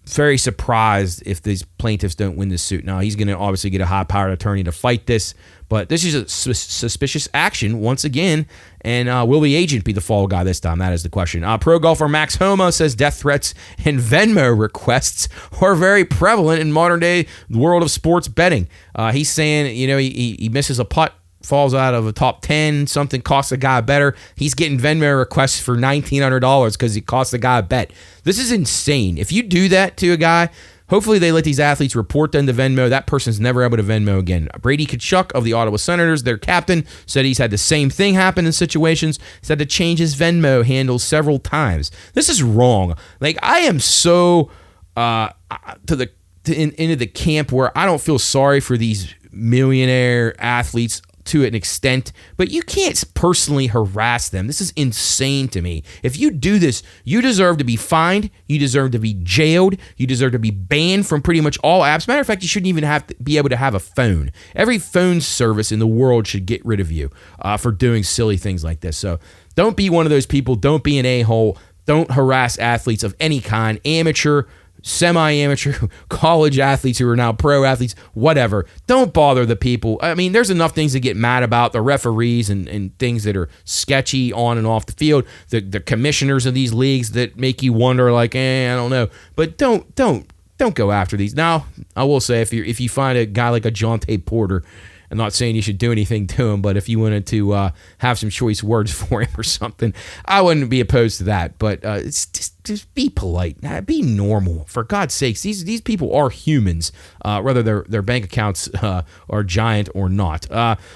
Speaker 1: very surprised if these plaintiffs don't win this suit. Now, he's going to obviously get a high-powered attorney to fight this, but this is a suspicious action once again, and will the agent be the fall guy this time? That is the question. Pro golfer Max Homa says death threats and Venmo requests are very prevalent in modern-day world of sports betting. He's saying, he misses a putt, falls out of a top 10, something costs a guy a better. He's getting Venmo requests for $1,900 because he cost the guy a bet. This is insane. If you do that to a guy, hopefully they let these athletes report them to Venmo. That person's never able to Venmo again. Brady Tkachuk of the Ottawa Senators, their captain, said he's had the same thing happen in situations. He's had to change his Venmo handle several times. This is wrong. Like, I am so into the camp where I don't feel sorry for these millionaire athletes to an extent, but you can't personally harass them. This is insane to me. If you do this, you deserve to be fined, you deserve to be jailed, you deserve to be banned from pretty much all apps. Matter of fact, you shouldn't even have to be able to have a phone. Every phone service in the world should get rid of you for doing silly things like this. So don't be one of those people. Don't be an a-hole. Don't harass athletes of any kind, amateur, semi-amateur, college athletes who are now pro athletes, whatever. Don't bother the people. I mean, there's enough things to get mad about, the referees and things that are sketchy on and off the field, the commissioners of these leagues that make you wonder, like, I don't know. But don't go after these. Now, I will say, if you find a guy like a Jonte Porter, I'm not saying you should do anything to him, but if you wanted to have some choice words for him or something, I wouldn't be opposed to that. But it's just be polite, be normal. For God's sakes, these people are humans, whether their bank accounts are giant or not.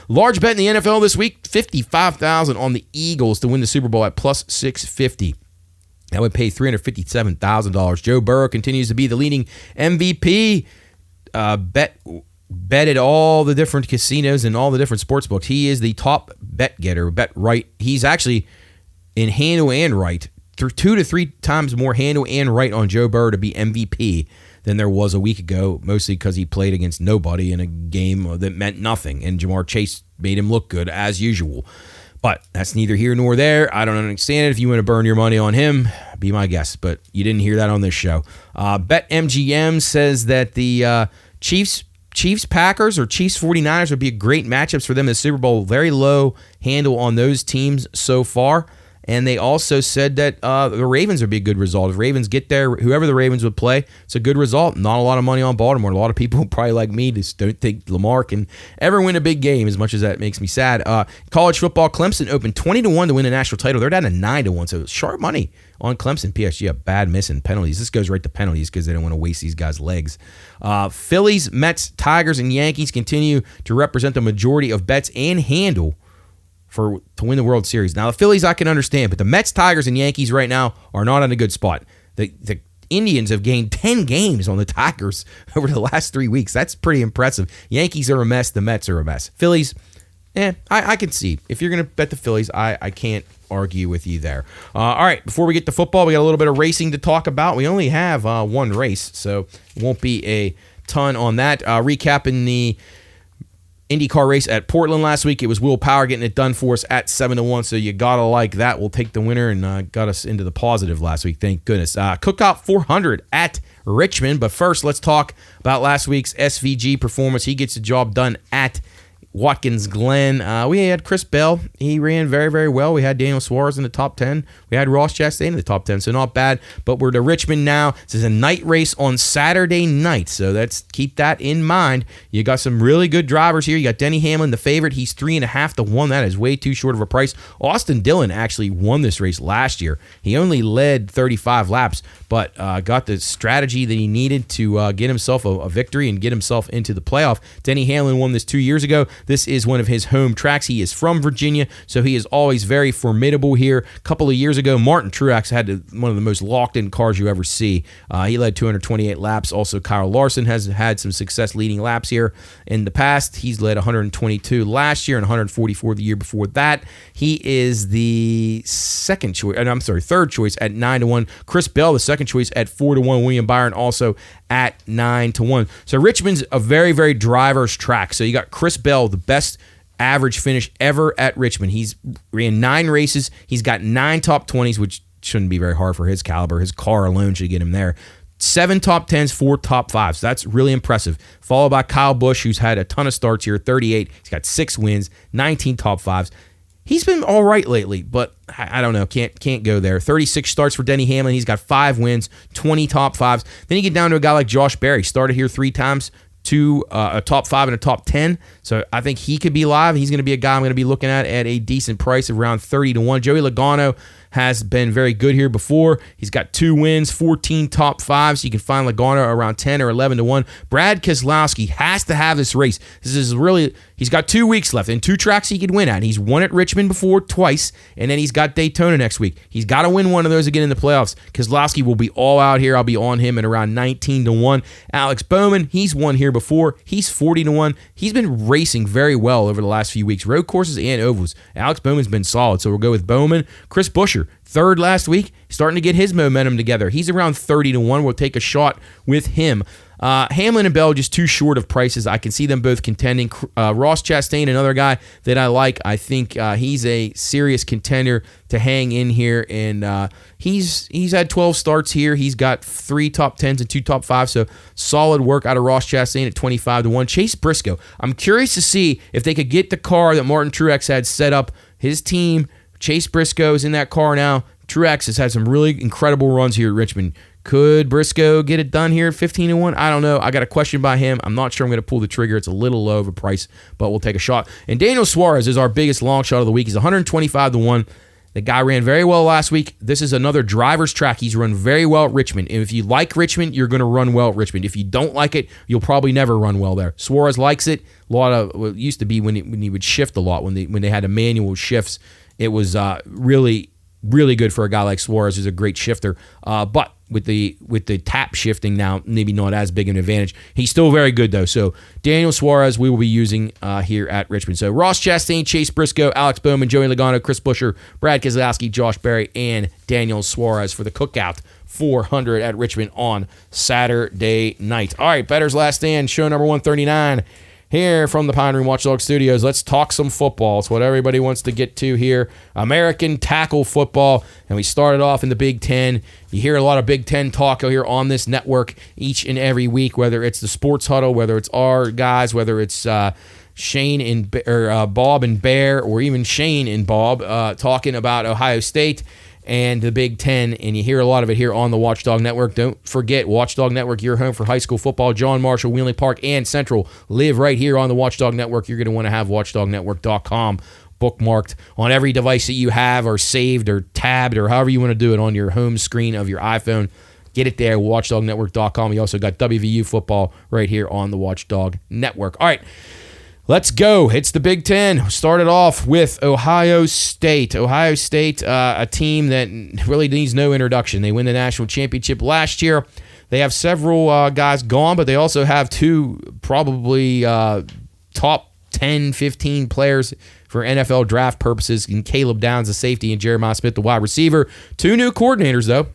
Speaker 1: Large bet in the NFL this week: $55,000 on the Eagles to win the Super Bowl at plus 650. That would pay $357,000. Joe Burrow continues to be the leading MVP. Bet at all the different casinos and all the different sports books. He is the top bet getter, bet right. He's actually in handle and right, 2 to 3 times more handle and right on Joe Burrow to be MVP than there was a week ago, mostly because he played against nobody in a game that meant nothing, and Jamar Chase made him look good as usual. But that's neither here nor there. I don't understand it. If you want to burn your money on him, be my guest. But you didn't hear that on this show. BetMGM says that the Chiefs Packers or Chiefs 49ers would be great matchups for them in the Super Bowl. Very low handle on those teams so far. And they also said that the Ravens would be a good result. If Ravens get there, whoever the Ravens would play, it's a good result. Not a lot of money on Baltimore. A lot of people, probably like me, just don't think Lamar can ever win a big game, as much as that makes me sad. College football, Clemson opened 20-1 to win a national title. They're down to 9-1, so sharp money on Clemson. PSG, a bad miss in penalties. This goes right to penalties because they don't want to waste these guys' legs. Phillies, Mets, Tigers, and Yankees continue to represent the majority of bets and handle to win the World Series. Now, the Phillies I can understand, but the Mets, Tigers, and Yankees right now are not in a good spot. The Indians have gained 10 games on the Tigers over the last 3 weeks. That's pretty impressive. Yankees are a mess. The Mets are a mess. Phillies, I can see. If you're going to bet the Phillies, I can't argue with you there. All right, before we get to football, we got a little bit of racing to talk about. We only have one race, so it won't be a ton on that. Recapping the IndyCar race at Portland last week. It was Will Power getting it done for us at 7-1, so you gotta like that. We'll take the winner and got us into the positive last week. Thank goodness. Cookout 400 at Richmond, but first let's talk about last week's SVG performance. He gets the job done at Watkins Glen. We had Chris Bell. He ran very, very well. We had Daniel Suarez in the top 10. We had Ross Chastain in the top 10, so not bad. But we're to Richmond now. This is a night race on Saturday night, so let's keep that in mind. You got some really good drivers here. You got Denny Hamlin, the favorite. He's 3.5-1. That is way too short of a price. Austin Dillon actually won this race last year. He only led 35 laps, but got the strategy that he needed to get himself a victory and get himself into the playoff. Denny Hamlin won this 2 years ago. This is one of his home tracks. He is from Virginia, so he is always very formidable here. A couple of years ago, Martin Truex had one of the most locked-in cars you ever see. He led 228 laps. Also, Kyle Larson has had some success leading laps here in the past. He's led 122 last year and 144 the year before that. He is the third choice at 9-1. Chris Bell, the second choice at 4-1. William Byron also at 9-1. So Richmond's a very, very driver's track. So you got Chris Bell, the best average finish ever at Richmond. He's ran 9 races. He's got 9 top 20s, which shouldn't be very hard for his caliber. His car alone should get him there. 7 top 10s, 4 top 5s. That's really impressive. Followed by Kyle Busch, who's had a ton of starts here, 38. He's got 6 wins, 19 top 5s. He's been all right lately, but I don't know. Can't go there. 36 starts for Denny Hamlin. He's got 5 wins, 20 top 5s. Then you get down to a guy like Josh Berry. Started here 3 times, a top 5 and a top 10. So I think he could be live. He's going to be a guy I'm going to be looking at a decent price of around 30-1. Joey Logano has been very good here before. He's got 2 wins, 14 top 5s. You can find Logano around 10 or 11-1. Brad Keselowski has to have this race. This is really, he's got 2 weeks left and 2 tracks he could win at. He's won at Richmond before twice, and then he's got Daytona next week. He's got to win one of those again in the playoffs. Keselowski will be all out here. I'll be on him at around 19-1. Alex Bowman, he's won here before. He's 40-1. He's been racing very well over the last few weeks, road courses and ovals. Alex Bowman's been solid, so we'll go with Bowman. Chris Buescher, 3rd last week, starting to get his momentum together. He's around 30-1. We'll take a shot with him. Hamlin and Bell just too short of prices. I can see them both contending. Ross Chastain, another guy that I like. I think he's a serious contender to hang in here, and he's had 12 starts here. He's got 3 top 10s and 2 top 5s, so solid work out of Ross Chastain at 25-1. Chase Briscoe, I'm curious to see if they could get the car that Martin Truex had set up. His team, Chase Briscoe is in that car now. Truex has had some really incredible runs here at Richmond. Could Briscoe get it done here at 15-1? I don't know. I got a question by him. I'm not sure I'm going to pull the trigger. It's a little low of a price, but we'll take a shot. And Daniel Suarez is our biggest long shot of the week. He's 125-1. The guy ran very well last week. This is another driver's track. He's run very well at Richmond. And if you like Richmond, you're going to run well at Richmond. If you don't like it, you'll probably never run well there. Suarez likes it. It used to be when he would shift a lot, when they had a manual shifts. It was really, really good for a guy like Suarez, who's a great shifter. But with the tap shifting now, maybe not as big an advantage. He's still very good, though. So Daniel Suarez we will be using here at Richmond. So Ross Chastain, Chase Briscoe, Alex Bowman, Joey Logano, Chris Buescher, Brad Keselowski, Josh Berry, and Daniel Suarez for the Cookout 400 at Richmond on Saturday night. All right, Bettor's Last Stand, show number 139. here from the Pine Room Watchdog Studios. Let's talk some football. It's what everybody wants to get to here. American tackle football. And we started off in the Big Ten. You hear a lot of Big Ten talk here on this network each and every week, whether it's the Sports Huddle, whether it's our guys, whether it's Shane and Bob and Bear, or even Shane and Bob talking about Ohio State and the Big Ten, and you hear a lot of it here on the Watchdog Network. Don't forget, Watchdog Network, your home for high school football. John Marshall, Wheeling Park, and Central live right here on the Watchdog Network. You're going to want to have watchdognetwork.com bookmarked on every device that you have, or saved, or tabbed, or however you want to do it on your home screen of your iPhone. Get it there, watchdognetwork.com. You also got WVU football right here on the Watchdog Network. All right. Let's go. It's the Big Ten. Started off with Ohio State. Ohio State, a team that really needs no introduction. They win the national championship last year. They have several guys gone, but they also have two probably top 10, 15 players for NFL draft purposes, in Caleb Downs, the safety, and Jeremiah Smith, the wide receiver. Two new coordinators, though.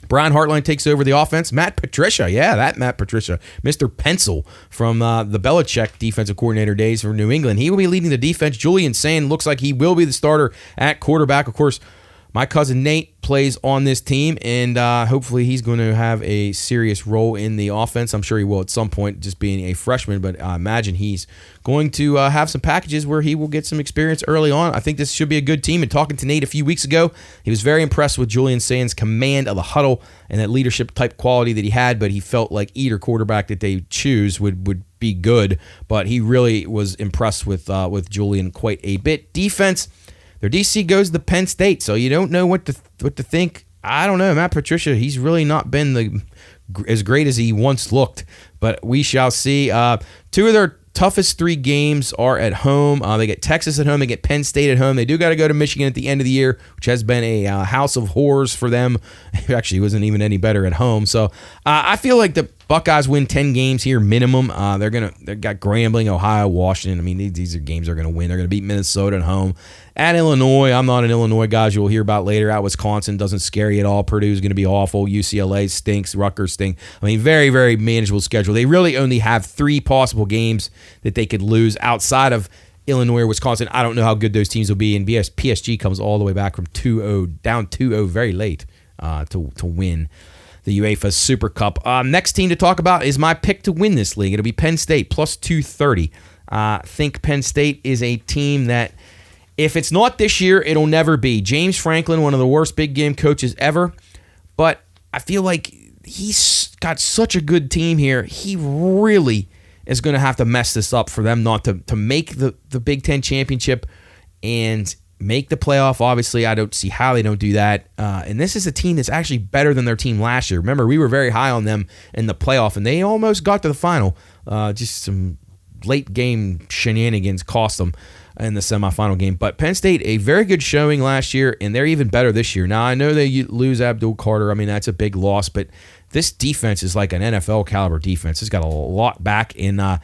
Speaker 1: Brian Hartline takes over the offense. Matt Patricia, Matt Patricia, Mr. Pencil from the Belichick defensive coordinator days for New England. He will be leading the defense. Julian Sayin looks like he will be the starter at quarterback. Of course, my cousin Nate plays on this team, and hopefully he's going to have a serious role in the offense. I'm sure he will at some point, just being a freshman, but I imagine he's going to have some packages where he will get some experience early on. I think this should be a good team, and talking to Nate a few weeks ago, he was very impressed with Julian Sayin's command of the huddle and that leadership type quality that he had, but he felt like either quarterback that they choose would be good, but he really was impressed with Julian quite a bit. Defense, their DC goes to Penn State, so you don't know what to think. I don't know. Matt Patricia, he's really not been as great as he once looked, but we shall see. Two of their toughest three games are at home. They get Texas at home. They get Penn State at home. They do got to go to Michigan at the end of the year, which has been a house of horrors for them. It actually wasn't even any better at home. So I feel like the Buckeyes win 10 games here minimum. They got Grambling, Ohio, Washington. I mean, these are games they're going to win. They're going to beat Minnesota at home. At Illinois, I'm not an Illinois guy, as you'll hear about later. At Wisconsin, doesn't scare you at all. Purdue's going to be awful. UCLA stinks. Rutgers stink. I mean, very, very manageable schedule. They really only have three possible games that they could lose outside of Illinois or Wisconsin. I don't know how good those teams will be. And PSG comes all the way back from 2-0, down 2-0 very late to win the UEFA Super Cup. Next team to talk about is my pick to win this league. It'll be Penn State, plus 230. I think Penn State is a team that, if it's not this year, it'll never be. James Franklin, one of the worst big game coaches ever, but I feel like he's got such a good team here. He really is going to have to mess this up for them not to make the Big Ten championship and make the playoff. Obviously, I don't see how they don't do that. And this is a team that's actually better than their team last year. Remember, we were very high on them in the playoff, and they almost got to the final. Just some late game shenanigans cost them in the semifinal game. But Penn State, a very good showing last year, and they're even better this year. Now, I know they lose Abdul Carter. I mean, that's a big loss, but this defense is like an NFL caliber defense. It's got a lot back, and I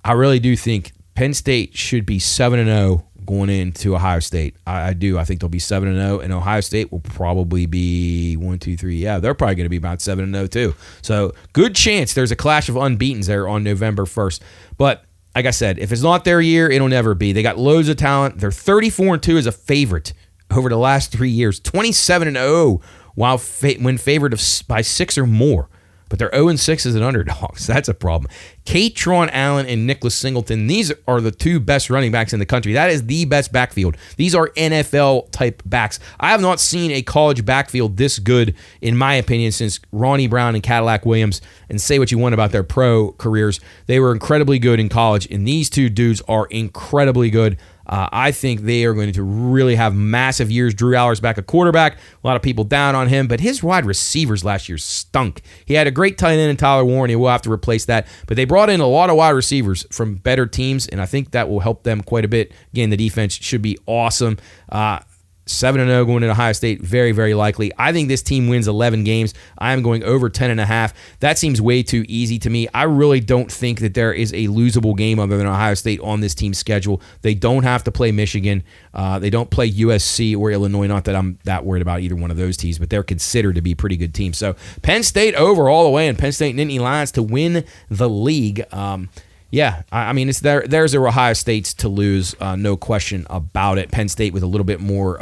Speaker 1: really do think Penn State should be 7-0 going into Ohio State. I do. I think they'll be 7-0, and Ohio State will probably be 1, 2, 3. Yeah, they're probably going to be about 7-0 too. So good chance there's a clash of unbeatens there on November 1st. But like I said, if it's not their year, it'll never be. They got loads of talent. They're 34-2 as a favorite over the last 3 years. 27-0 when favored by 6 or more. But they're 0-6 as an underdog, so that's a problem. Katron Allen and Nicholas Singleton, these are the two best running backs in the country. That is the best backfield. These are NFL-type backs. I have not seen a college backfield this good, in my opinion, since Ronnie Brown and Cadillac Williams. And say what you want about their pro careers, they were incredibly good in college, and these two dudes are incredibly good. I think they are going to really have massive years. Drew Aller's back at quarterback. A lot of people down on him, but his wide receivers last year stunk. He had a great tight end in Tyler Warren. He will have to replace that. But they brought in a lot of wide receivers from better teams, and I think that will help them quite a bit. Again, the defense should be awesome. 7-0 going into Ohio State, very, very likely. I think this team wins 11 games. I am going over 10.5. That seems way too easy to me. I really don't think that there is a losable game other than Ohio State on this team's schedule. They don't have to play Michigan. They don't play USC or Illinois. Not that I'm that worried about either one of those teams, but they're considered to be pretty good teams. So Penn State over all the way, and Penn State Nittany Lions to win the league. Yeah, I mean, it's there's a Ohio State's to lose, no question about it. Penn State with a little bit more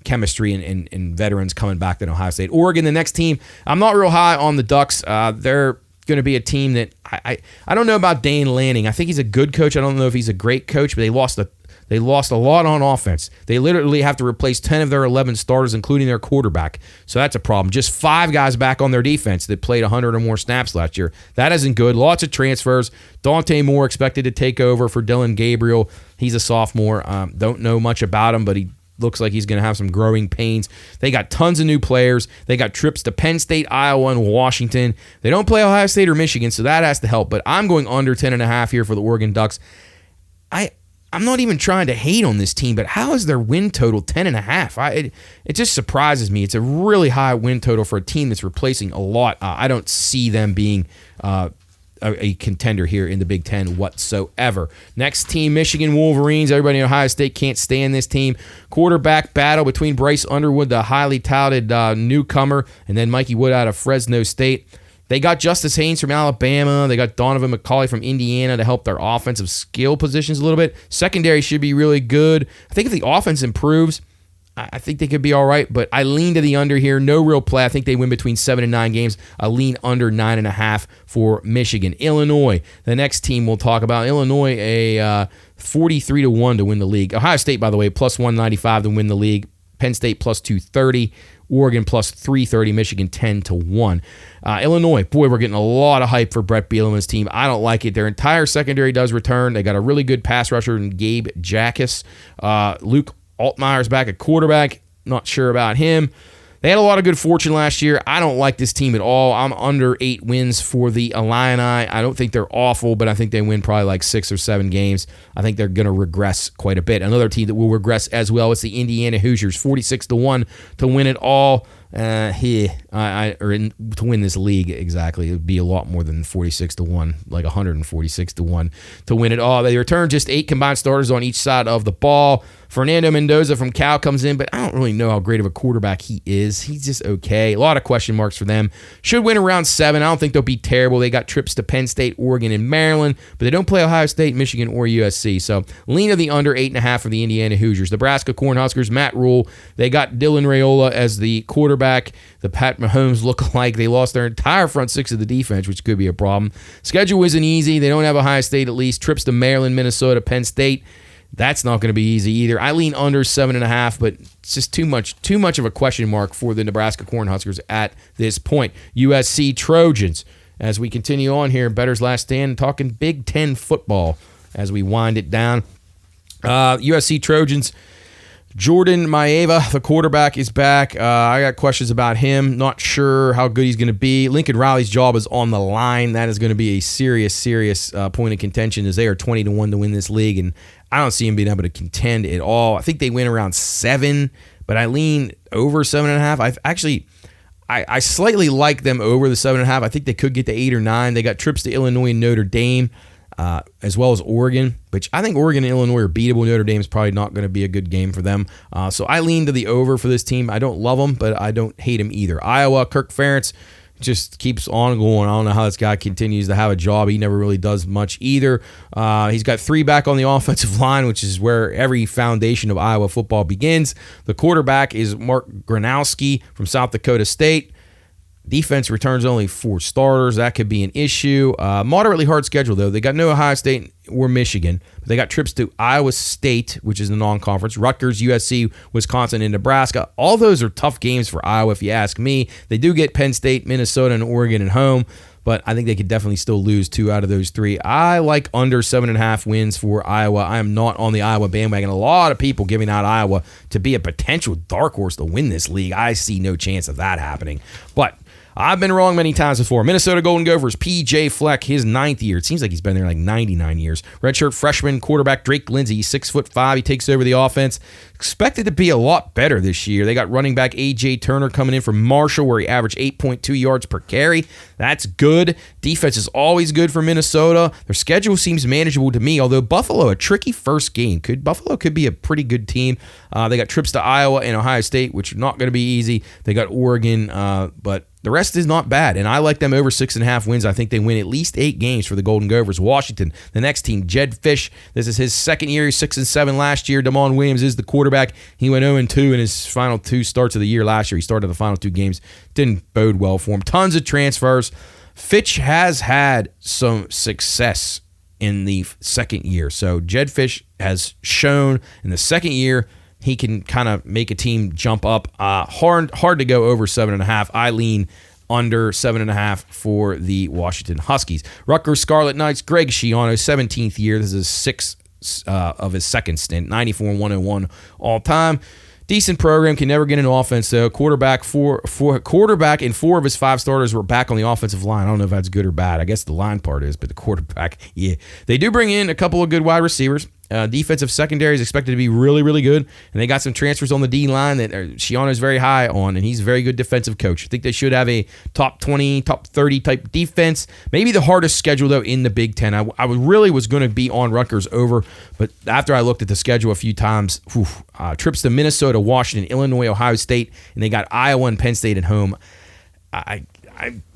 Speaker 1: chemistry and veterans coming back than Ohio State. Oregon, the next team, I'm not real high on the Ducks. They're going to be a team that I don't know about Dane Lanning. I think he's a good coach. I don't know if he's a great coach, but they lost a lot on offense. They literally have to replace 10 of their 11 starters, including their quarterback. So that's a problem. Just 5 guys back on their defense that played 100 or more snaps last year. That isn't good. Lots of transfers. Dante Moore expected to take over for Dylan Gabriel. He's a sophomore. Don't know much about him, but he looks like he's going to have some growing pains. They got tons of new players. They got trips to Penn State, Iowa, and Washington. They don't play Ohio State or Michigan, so that has to help. But I'm going under 10.5 here for the Oregon Ducks. I'm not even trying to hate on this team, but how is their win total 10.5? It just surprises me. It's a really high win total for a team that's replacing a lot. I don't see them being a contender here in the Big Ten whatsoever. Next team, Michigan Wolverines. Everybody in Ohio State can't stand this team. Quarterback battle between Bryce Underwood, the highly touted newcomer, and then Mikey Wood out of Fresno State. They got Justice Haynes from Alabama. They got Donovan McCauley from Indiana to help their offensive skill positions a little bit. Secondary should be really good. I think if the offense improves, I think they could be all right, but I lean to the under here. No real play. I think they win between 7 and 9 games. I lean under 9.5 for Michigan. Illinois, the next team we'll talk about. Illinois, a 43-1 to win the league. Ohio State, by the way, plus 195 to win the league. Penn State plus 230. Oregon plus 330, Michigan 10-1. Illinois, boy, we're getting a lot of hype for Brett Bielema's team. I don't like it. Their entire secondary does return. They got a really good pass rusher in Gabe Jackas. Luke Altmaier's back at quarterback. Not sure about him. They had a lot of good fortune last year. I don't like this team at all. I'm under 8 wins for the Illini. I don't think they're awful, but I think they win probably like 6 or 7 games. I think they're going to regress quite a bit. Another team that will regress as well is the Indiana Hoosiers, 46-1 to win it all. To win this league, exactly. It would be a lot more than 46-1, like 146-1 to win it all. They return just 8 combined starters on each side of the ball. Fernando Mendoza from Cal comes in, but I don't really know how great of a quarterback he is. He's just okay. A lot of question marks for them. Should win around 7. I don't think they'll be terrible. They got trips to Penn State, Oregon, and Maryland, but they don't play Ohio State, Michigan, or USC. So lean to the under 8.5 for the Indiana Hoosiers. Nebraska Cornhuskers, Matt Rule. They got Dylan Raiola as the quarterback. The Pat Mahomes look-alike. They lost their entire front 6 of the defense, which could be a problem. Schedule isn't easy. They don't have Ohio State at least. Trips to Maryland, Minnesota, Penn State. That's not going to be easy either. I lean under 7.5, but it's just too much of a question mark for the Nebraska Cornhuskers at this point. USC Trojans, as we continue on here, Bettor's Last Stand, talking Big Ten football as we wind it down. USC Trojans, Jordan Maeva, the quarterback, is back. I got questions about him. Not sure how good he's going to be. Lincoln Riley's job is on the line. That is going to be a serious point of contention as they are 20-1 to win this league, and I don't see him being able to contend at all. I think they win around 7, but I lean over 7.5. I slightly like them over the 7.5. I think they could get to 8 or 9. They got trips to Illinois and Notre Dame, as well as Oregon, which I think Oregon and Illinois are beatable. Notre Dame is probably not going to be a good game for them. So I lean to the over for this team. I don't love them, but I don't hate them either. Iowa, Kirk Ferentz just keeps on going. I don't know how this guy continues to have a job. He never really does much either. He's got 3 back on the offensive line, which is where every foundation of Iowa football begins. The quarterback is Mark Gronowski from South Dakota State. Defense returns only 4 starters. That could be an issue. Moderately hard schedule, though. They got no Ohio State or Michigan. But they got trips to Iowa State, which is the non-conference, Rutgers, USC, Wisconsin, and Nebraska. All those are tough games for Iowa, if you ask me. They do get Penn State, Minnesota, and Oregon at home, but I think they could definitely still lose 2 out of those 3. I like under 7.5 wins for Iowa. I am not on the Iowa bandwagon. A lot of people giving out Iowa to be a potential dark horse to win this league. I see no chance of that happening. But I've been wrong many times before. Minnesota Golden Gophers, P.J. Fleck, his 9th year. It seems like he's been there like 99 years. Redshirt freshman quarterback Drake Lindsey, 6'5". He takes over the offense. Expected to be a lot better this year. They got running back A.J. Turner coming in from Marshall, where he averaged 8.2 yards per carry. That's good. Defense is always good for Minnesota. Their schedule seems manageable to me, although Buffalo, a tricky first game. Buffalo could be a pretty good team. They got trips to Iowa and Ohio State, which are not going to be easy. They got Oregon, but The rest is not bad, and I like them over 6.5 wins. I think they win at least 8 games for the Golden Gophers. Washington, the next team, Jed Fish. This is his second year. He's 6-7 last year. Damon Williams is the quarterback. He went 0-2 in his final 2 starts of the year last year. He started the final 2 games. Didn't bode well for him. Tons of transfers. Fitch has had some success in the second year. So Jed Fish has shown in the second year he can kind of make a team jump up. Hard to go over 7.5. I lean under 7.5 for the Washington Huskies. Rutgers Scarlet Knights, Greg Schiano, 17th year. This is 6th of his second stint, 94-101 all time. Decent program, can never get an offense though. Quarterback and 4 of his 5 starters were back on the offensive line. I don't know if that's good or bad. I guess the line part is, but the quarterback, yeah. They do bring in a couple of good wide receivers. Defensive secondary is expected to be really, really good. And they got some transfers on the D-line that Schiano is very high on, and he's a very good defensive coach. I think they should have a top 20, top 30 type defense. Maybe the hardest schedule, though, in the Big Ten. I really was going to be on Rutgers over, but after I looked at the schedule a few times, trips to Minnesota, Washington, Illinois, Ohio State, and they got Iowa and Penn State at home. I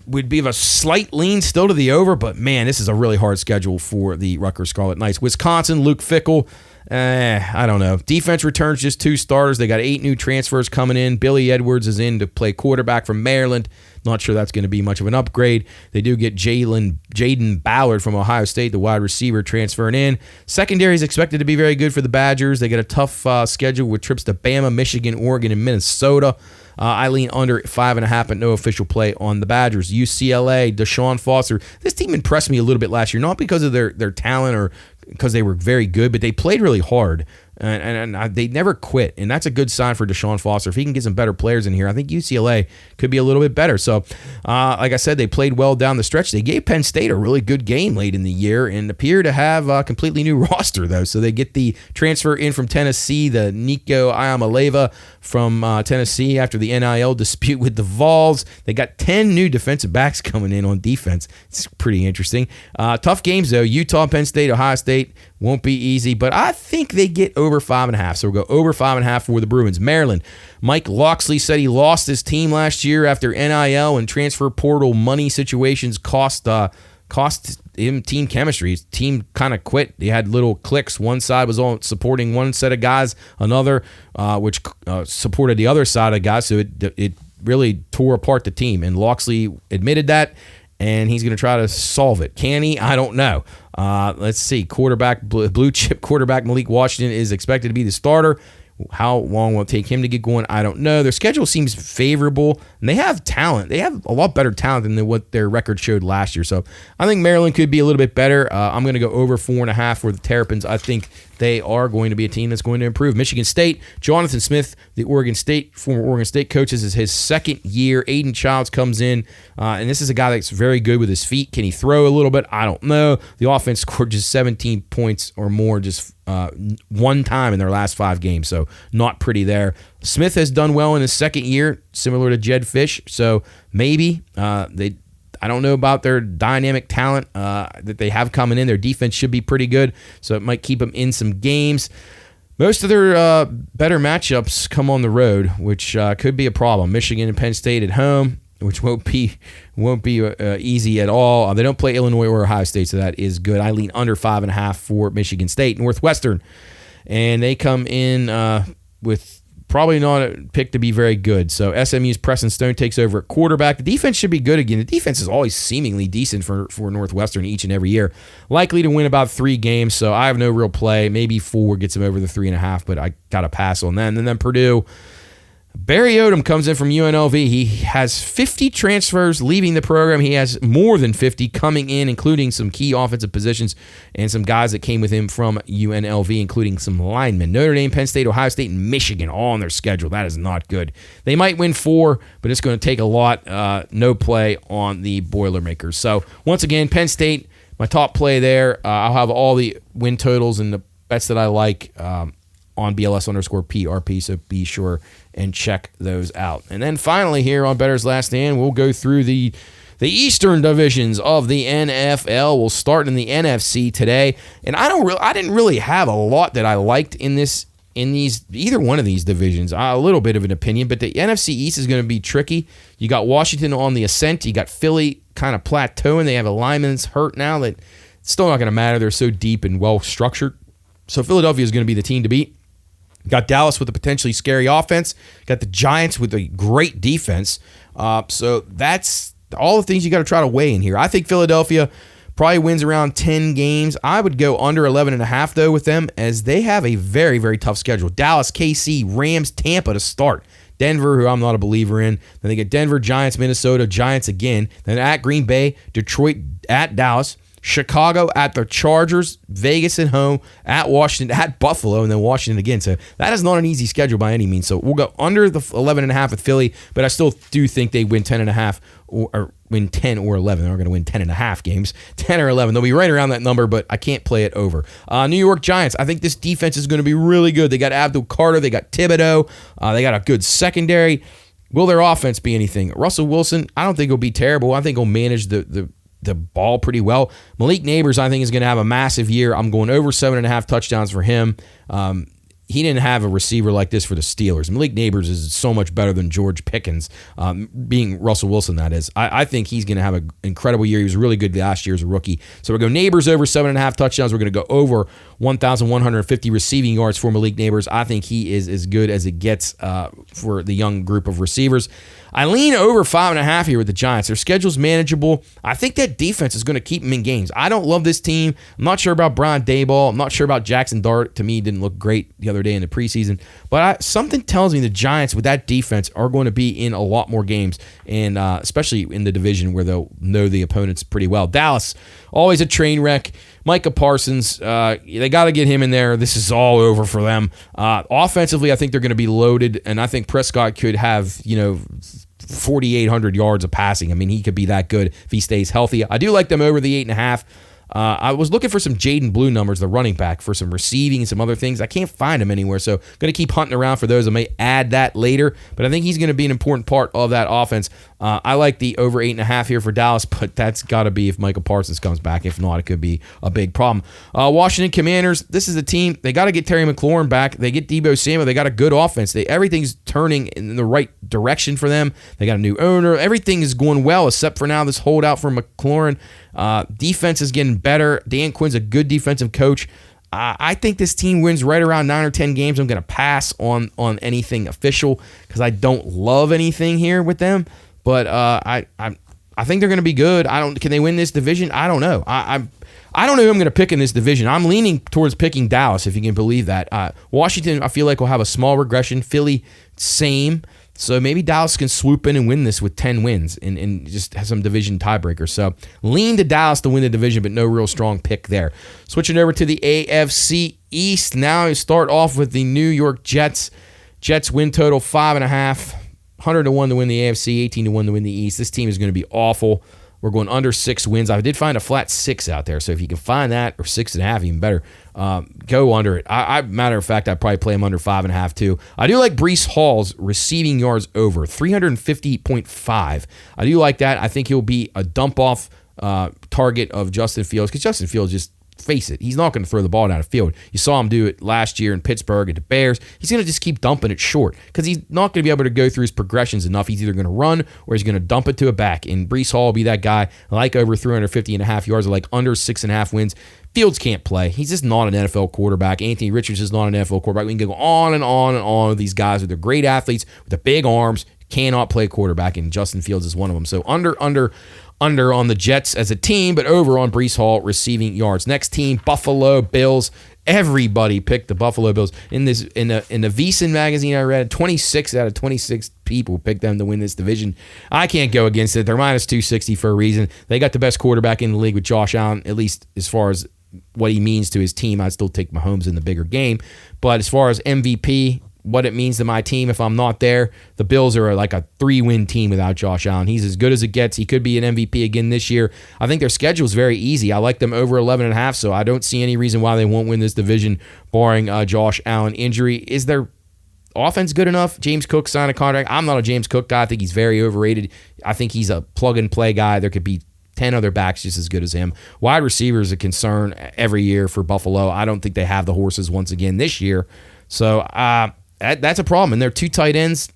Speaker 1: would be of a slight lean still to the over, but man, this is a really hard schedule for the Rutgers Scarlet Knights. Wisconsin, Luke Fickell, I don't know. Defense returns just 2 starters. They got 8 new transfers coming in. Billy Edwards is in to play quarterback from Maryland. Not sure that's going to be much of an upgrade. They do get Jaden Ballard from Ohio State, the wide receiver, transferring in. Secondary is expected to be very good for the Badgers. They get a tough schedule with trips to Bama, Michigan, Oregon, and Minnesota. I lean under 5.5, but no official play on the Badgers. UCLA, Deshaun Foster. This team impressed me a little bit last year, not because of their talent or because they were very good, but they played really hard. And they never quit, and that's a good sign for Deshaun Foster. If he can get some better players in here, I think UCLA could be a little bit better. So, like I said, they played well down the stretch. They gave Penn State a really good game late in the year and appear to have a completely new roster, though. So they get the transfer in from Tennessee, the Nico Iamaleava from Tennessee after the NIL dispute with the Vols. They got 10 new defensive backs coming in on defense. It's pretty interesting. Tough games, though. Utah, Penn State, Ohio State. Won't be easy, but I think they get over 5.5. So we'll go over 5.5 for the Bruins. Maryland, Mike Locksley said he lost his team last year after NIL and transfer portal money situations cost him team chemistry. His team kind of quit. They had little cliques. One side was all supporting one set of guys, another which supported the other side of guys. So it really tore apart the team. And Locksley admitted that, and he's going to try to solve it. Can he? I don't know. Let's see. Blue chip quarterback Malik Washington is expected to be the starter. How long will it take him to get going? I don't know. Their schedule seems favorable, and they have talent. They have a lot better talent than what their record showed last year. So I think Maryland could be a little bit better. I'm going to go over 4.5 for the Terrapins. I think they are going to be a team that's going to improve. Michigan State, Jonathan Smith, the former Oregon State coach, this is his second year. Aiden Childs comes in, and this is a guy that's very good with his feet. Can he throw a little bit? I don't know. The offense scored just 17 points or more just one time in their last 5 games, so not pretty there. Smith has done well in his second year, similar to Jed Fish, so maybe I don't know about their dynamic talent that they have coming in. Their defense should be pretty good, so it might keep them in some games. Most of their better matchups come on the road, which could be a problem. Michigan and Penn State at home, which won't be easy at all. They don't play Illinois or Ohio State, so that is good. I lean under 5.5 for Michigan State. Northwestern, and they come in with probably not a pick to be very good. So SMU's Preston Stone takes over at quarterback. The defense should be good again. The defense is always seemingly decent for Northwestern each and every year. Likely to win about 3 games, so I have no real play. Maybe 4 gets them over the 3.5, but I got to pass on that. And then Purdue, Barry Odom comes in from UNLV. He has 50 transfers leaving the program. He has more than 50 coming in, including some key offensive positions and some guys that came with him from UNLV, including some linemen. Notre Dame, Penn State, Ohio State, and Michigan all on their schedule. That is not good. They might win 4, but it's going to take a lot. No play on the Boilermakers. So once again, Penn State, my top play there. I'll have all the win totals and the bets that I like on BLS_PRP, so be sure and check those out. And then finally here on Bettor's Last Stand, we'll go through the Eastern divisions of the NFL. We'll start in the NFC today. And I didn't really have a lot that I liked in this in either one of these divisions. A little bit of an opinion, but the NFC East is going to be tricky. You got Washington on the ascent. You got Philly kind of plateauing. They have a lineman that's hurt now that it's still not going to matter. They're so deep and well structured. So Philadelphia is going to be the team to beat. Got Dallas with a potentially scary offense. Got the Giants with a great defense. So that's all the things you got to try to weigh in here. I think Philadelphia probably wins around 10 games. I would go under 11.5, though, with them, as they have a very, very tough schedule. Dallas, KC, Rams, Tampa to start. Denver, who I'm not a believer in. Then they get Denver, Giants, Minnesota, Giants again. Then at Green Bay, Detroit, at Dallas, Chicago at the Chargers, Vegas at home, at Washington, at Buffalo, and then Washington again. So that is not an easy schedule by any means. So we'll go under the 11.5 with Philly, but I still do think they win 10.5 or win 10 or 11. They're going to win 10.5 games, 10 or 11. They'll be right around that number, but I can't play it over. New York Giants, I think this defense is going to be really good. They got Abdul Carter, they got Thibodeau, they got a good secondary. Will their offense be anything? Russell Wilson, I don't think he'll be terrible. I think he'll manage the ball pretty well. Malik Neighbors, I think, is going to have a massive year. I'm going over 7.5 touchdowns for him. He didn't have a receiver like this for the Steelers. Malik Neighbors is so much better than George Pickens, being Russell Wilson, that is. I think he's going to have an incredible year. He was really good last year as a rookie. So we're going to go Neighbors over 7.5 touchdowns. We're going to go over 1,150 receiving yards for Malik Neighbors. I think he is as good as it gets for the young group of receivers. I lean over 5.5 here with the Giants. Their schedule's manageable. I think that defense is going to keep them in games. I don't love this team. I'm not sure about Brian Daboll. I'm not sure about Jackson Dart. To me, didn't look great the other day in the preseason. But something tells me the Giants with that defense are going to be in a lot more games, and especially in the division where they'll know the opponents pretty well. Dallas, always a train wreck. Micah Parsons, they got to get him in there. This is all over for them. Offensively, I think they're going to be loaded, and I think Prescott could have, 4,800 yards of passing. I mean, he could be that good if he stays healthy. I do like them over the 8.5. I was looking for some Jaden Blue numbers, the running back, for some receiving and some other things. I can't find them anywhere, so going to keep hunting around for those. I may add that later, but I think he's going to be an important part of that offense. I like the over 8.5 here for Dallas, but that's got to be if Michael Parsons comes back. If not, it could be a big problem. Washington Commanders, this is a team. They got to get Terry McLaurin back. They get Deebo Samuel. They got a good offense. Everything's turning in the right direction for them. They got a new owner. Everything is going well, except for now this holdout for McLaurin. Defense is getting better. Dan Quinn's a good defensive coach. I think this team wins right around 9 or 10 games. I'm going to pass on anything official because I don't love anything here with them. But I think they're going to be good. Can they win this division? I don't know. I don't know who I'm going to pick in this division. I'm leaning towards picking Dallas, if you can believe that. Washington, I feel like, will have a small regression. Philly, same. So maybe Dallas can swoop in and win this with 10 wins and just have some division tiebreakers. So lean to Dallas to win the division, but no real strong pick there. Switching over to the AFC East. Now we start off with the New York Jets. Jets win total 5.5. 100-1 to win the AFC, 18-1 to win the East. This team is going to be awful. We're going under 6 wins. I did find a flat 6 out there, so if you can find that, or 6.5, even better, go under it. Matter of fact, I'd probably play him under 5.5 too. I do like Breece Hall's receiving yards over 350.5. I do like that. I think he'll be a dump-off target of Justin Fields, because Justin Fields, just face it, he's not going to throw the ball down the field. You saw him do it last year in Pittsburgh at the Bears. He's going to just keep dumping it short because he's not going to be able to go through his progressions enough. He's either going to run or he's going to dump it to a back. And Breece Hall will be that guy. I like over 350.5 yards. I like under 6.5 wins. Fields can't play. He's just not an NFL quarterback. Anthony Richards is not an NFL quarterback. We can go on and on and on with these guys with the great athletes with the big arms, cannot play quarterback, and Justin Fields is one of them. So under on the Jets as a team, but over on Breece Hall receiving yards. Next team, Buffalo Bills. Everybody picked the Buffalo Bills. In the VSiN magazine I read, 26 out of 26 people picked them to win this division. I can't go against it. They're minus 260 for a reason. They got the best quarterback in the league with Josh Allen, at least as far as what he means to his team. I'd still take Mahomes in the bigger game. But as far as MVP, what it means to my team if I'm not there, the Bills are like a 3-win team without Josh Allen. He's as good as it gets. He could be an MVP again this year. I think their schedule is very easy. I like them over 11.5, so I don't see any reason why they won't win this division, barring Josh Allen injury. Is their offense good enough? James Cook signed a contract. I'm not a James Cook guy. I think he's very overrated. I think he's a plug-and-play guy. There could be 10 other backs just as good as him. Wide receiver is a concern every year for Buffalo. I don't think they have the horses once again this year. So that's a problem. And their 2 tight ends,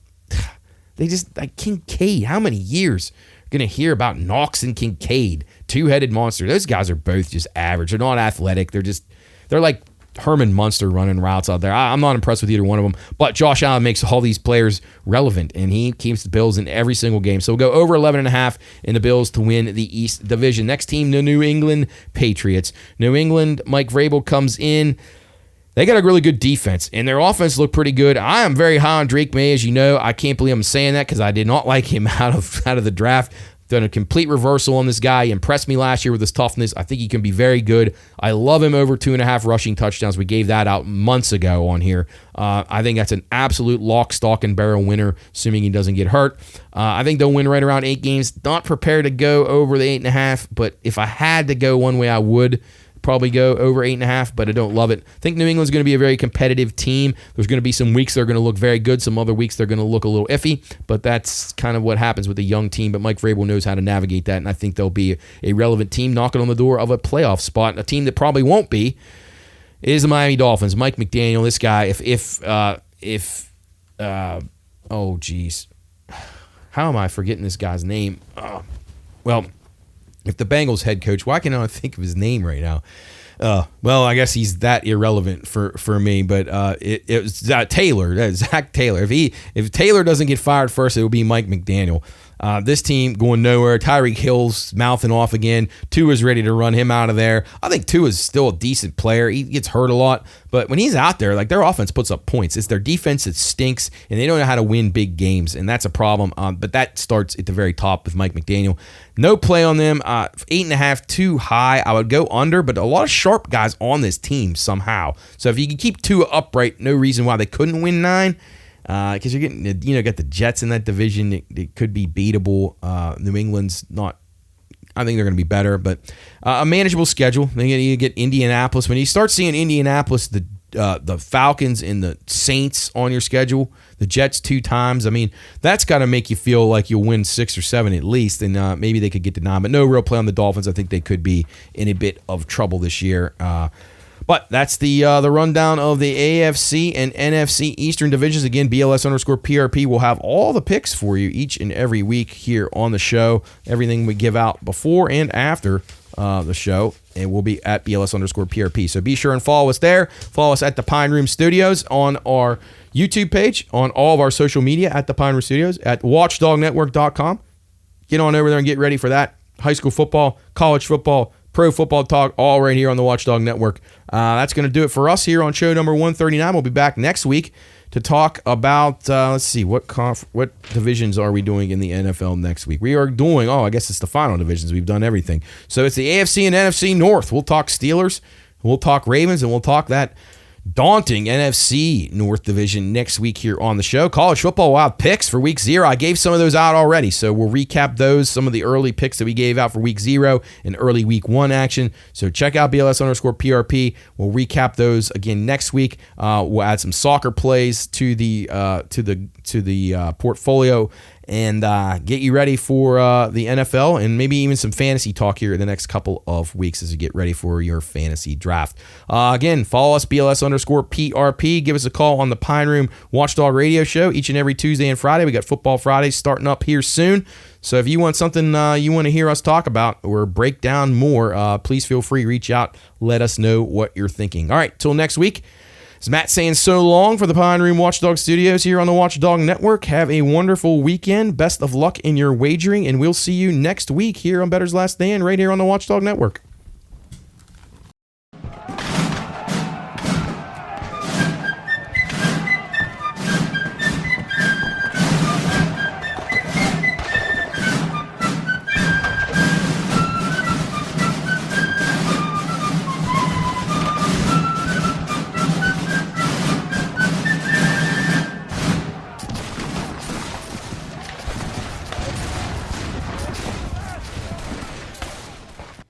Speaker 1: they just, like Kincaid, how many years are going to hear about Knox and Kincaid? 2-headed monster. Those guys are both just average. They're not athletic. They're like Herman Munster running routes out there. I'm not impressed with either one of them, but Josh Allen makes all these players relevant, and he keeps the Bills in every single game. So we'll go over 11.5 in the Bills to win the East Division. Next team, the New England Patriots. New England, Mike Vrabel comes in. They got a really good defense, and their offense looked pretty good. I am very high on Drake May, as you know. I can't believe I'm saying that because I did not like him out of the draft. Done a complete reversal on this guy. He impressed me last year with his toughness. I think he can be very good. I love him over 2.5 rushing touchdowns. We gave that out months ago on here. I think that's an absolute lock, stock, and barrel winner, assuming he doesn't get hurt. I think they'll win right around 8 games. Not prepared to go over the 8.5, but if I had to go one way, I would probably go over 8.5, but I don't love it. I think New England's going to be a very competitive team. There's going to be some weeks they're going to look very good. Some other weeks they're going to look a little iffy, but that's kind of what happens with a young team. But Mike Vrabel knows how to navigate that, and I think they'll be a relevant team knocking on the door of a playoff spot. A team that probably won't be is the Miami Dolphins. Mike McDaniel, this guy, oh geez, how am I forgetting this guy's name? If the Bengals head coach, why can't I think of his name right now? Well, I guess he's that irrelevant for me, but it was Taylor, Zach Taylor. If Taylor doesn't get fired first, it will be Mike McDaniel. This team going nowhere. Tyreek Hill's mouthing off again. Tua's ready to run him out of there. I think Tua's still a decent player. He gets hurt a lot, but when he's out there, like their offense puts up points. It's their defense that stinks, and they don't know how to win big games, and that's a problem. But that starts at the very top with Mike McDaniel. No play on them. 8.5 too high. I would go under, but a lot of sharp guys on this team somehow. So if you can keep Tua upright, no reason why they couldn't win 9. Because you're getting, got the Jets in that division. It could be beatable. New England's not. I think they're going to be better, but a manageable schedule. Then you get Indianapolis. When you start seeing Indianapolis, the Falcons and the Saints on your schedule, the Jets 2 times. I mean, that's got to make you feel like you'll win 6 or 7 at least, and maybe they could get to 9. But no real play on the Dolphins. I think they could be in a bit of trouble this year. But that's the rundown of the AFC and NFC Eastern divisions. Again, BLS_PRP will have all the picks for you each and every week here on the show. Everything we give out before and after the show, and we'll be at BLS_PRP. So be sure and follow us there. Follow us at the Pine Room Studios on our YouTube page, on all of our social media at the Pine Room Studios, at watchdognetwork.com. Get on over there and get ready for that. High school football, college football, pro football talk, all right here on the Watchdog Network. That's going to do it for us here on show number 139. We'll be back next week to talk about, let's see, what divisions are we doing in the NFL next week? We are doing, I guess it's the final divisions. We've done everything. So it's the AFC and NFC North. We'll talk Steelers, we'll talk Ravens, and we'll talk that daunting NFC North division next week here on the show. College football, we'll have picks for week 0. I gave some of those out already, so we'll recap those, some of the early picks that we gave out for week 0 and early week 1 action. So check out BLS_PRP. We'll recap those again next week. We'll add some soccer plays to the portfolio and get you ready for the NFL and maybe even some fantasy talk here in the next couple of weeks as you get ready for your fantasy draft. Again, follow us, BLS_PRP. Give us a call on the Pine Room Watchdog Radio Show each and every Tuesday and Friday. We got Football Fridays starting up here soon. So if you want something you want to hear us talk about or break down more, please feel free to reach out. Let us know what you're thinking. All right, till next week. It's Matt saying so long for the Pine Room Watchdog Studios here on the Watchdog Network. Have a wonderful weekend. Best of luck in your wagering, and we'll see you next week here on Bettor's Last Stand right here on the Watchdog Network.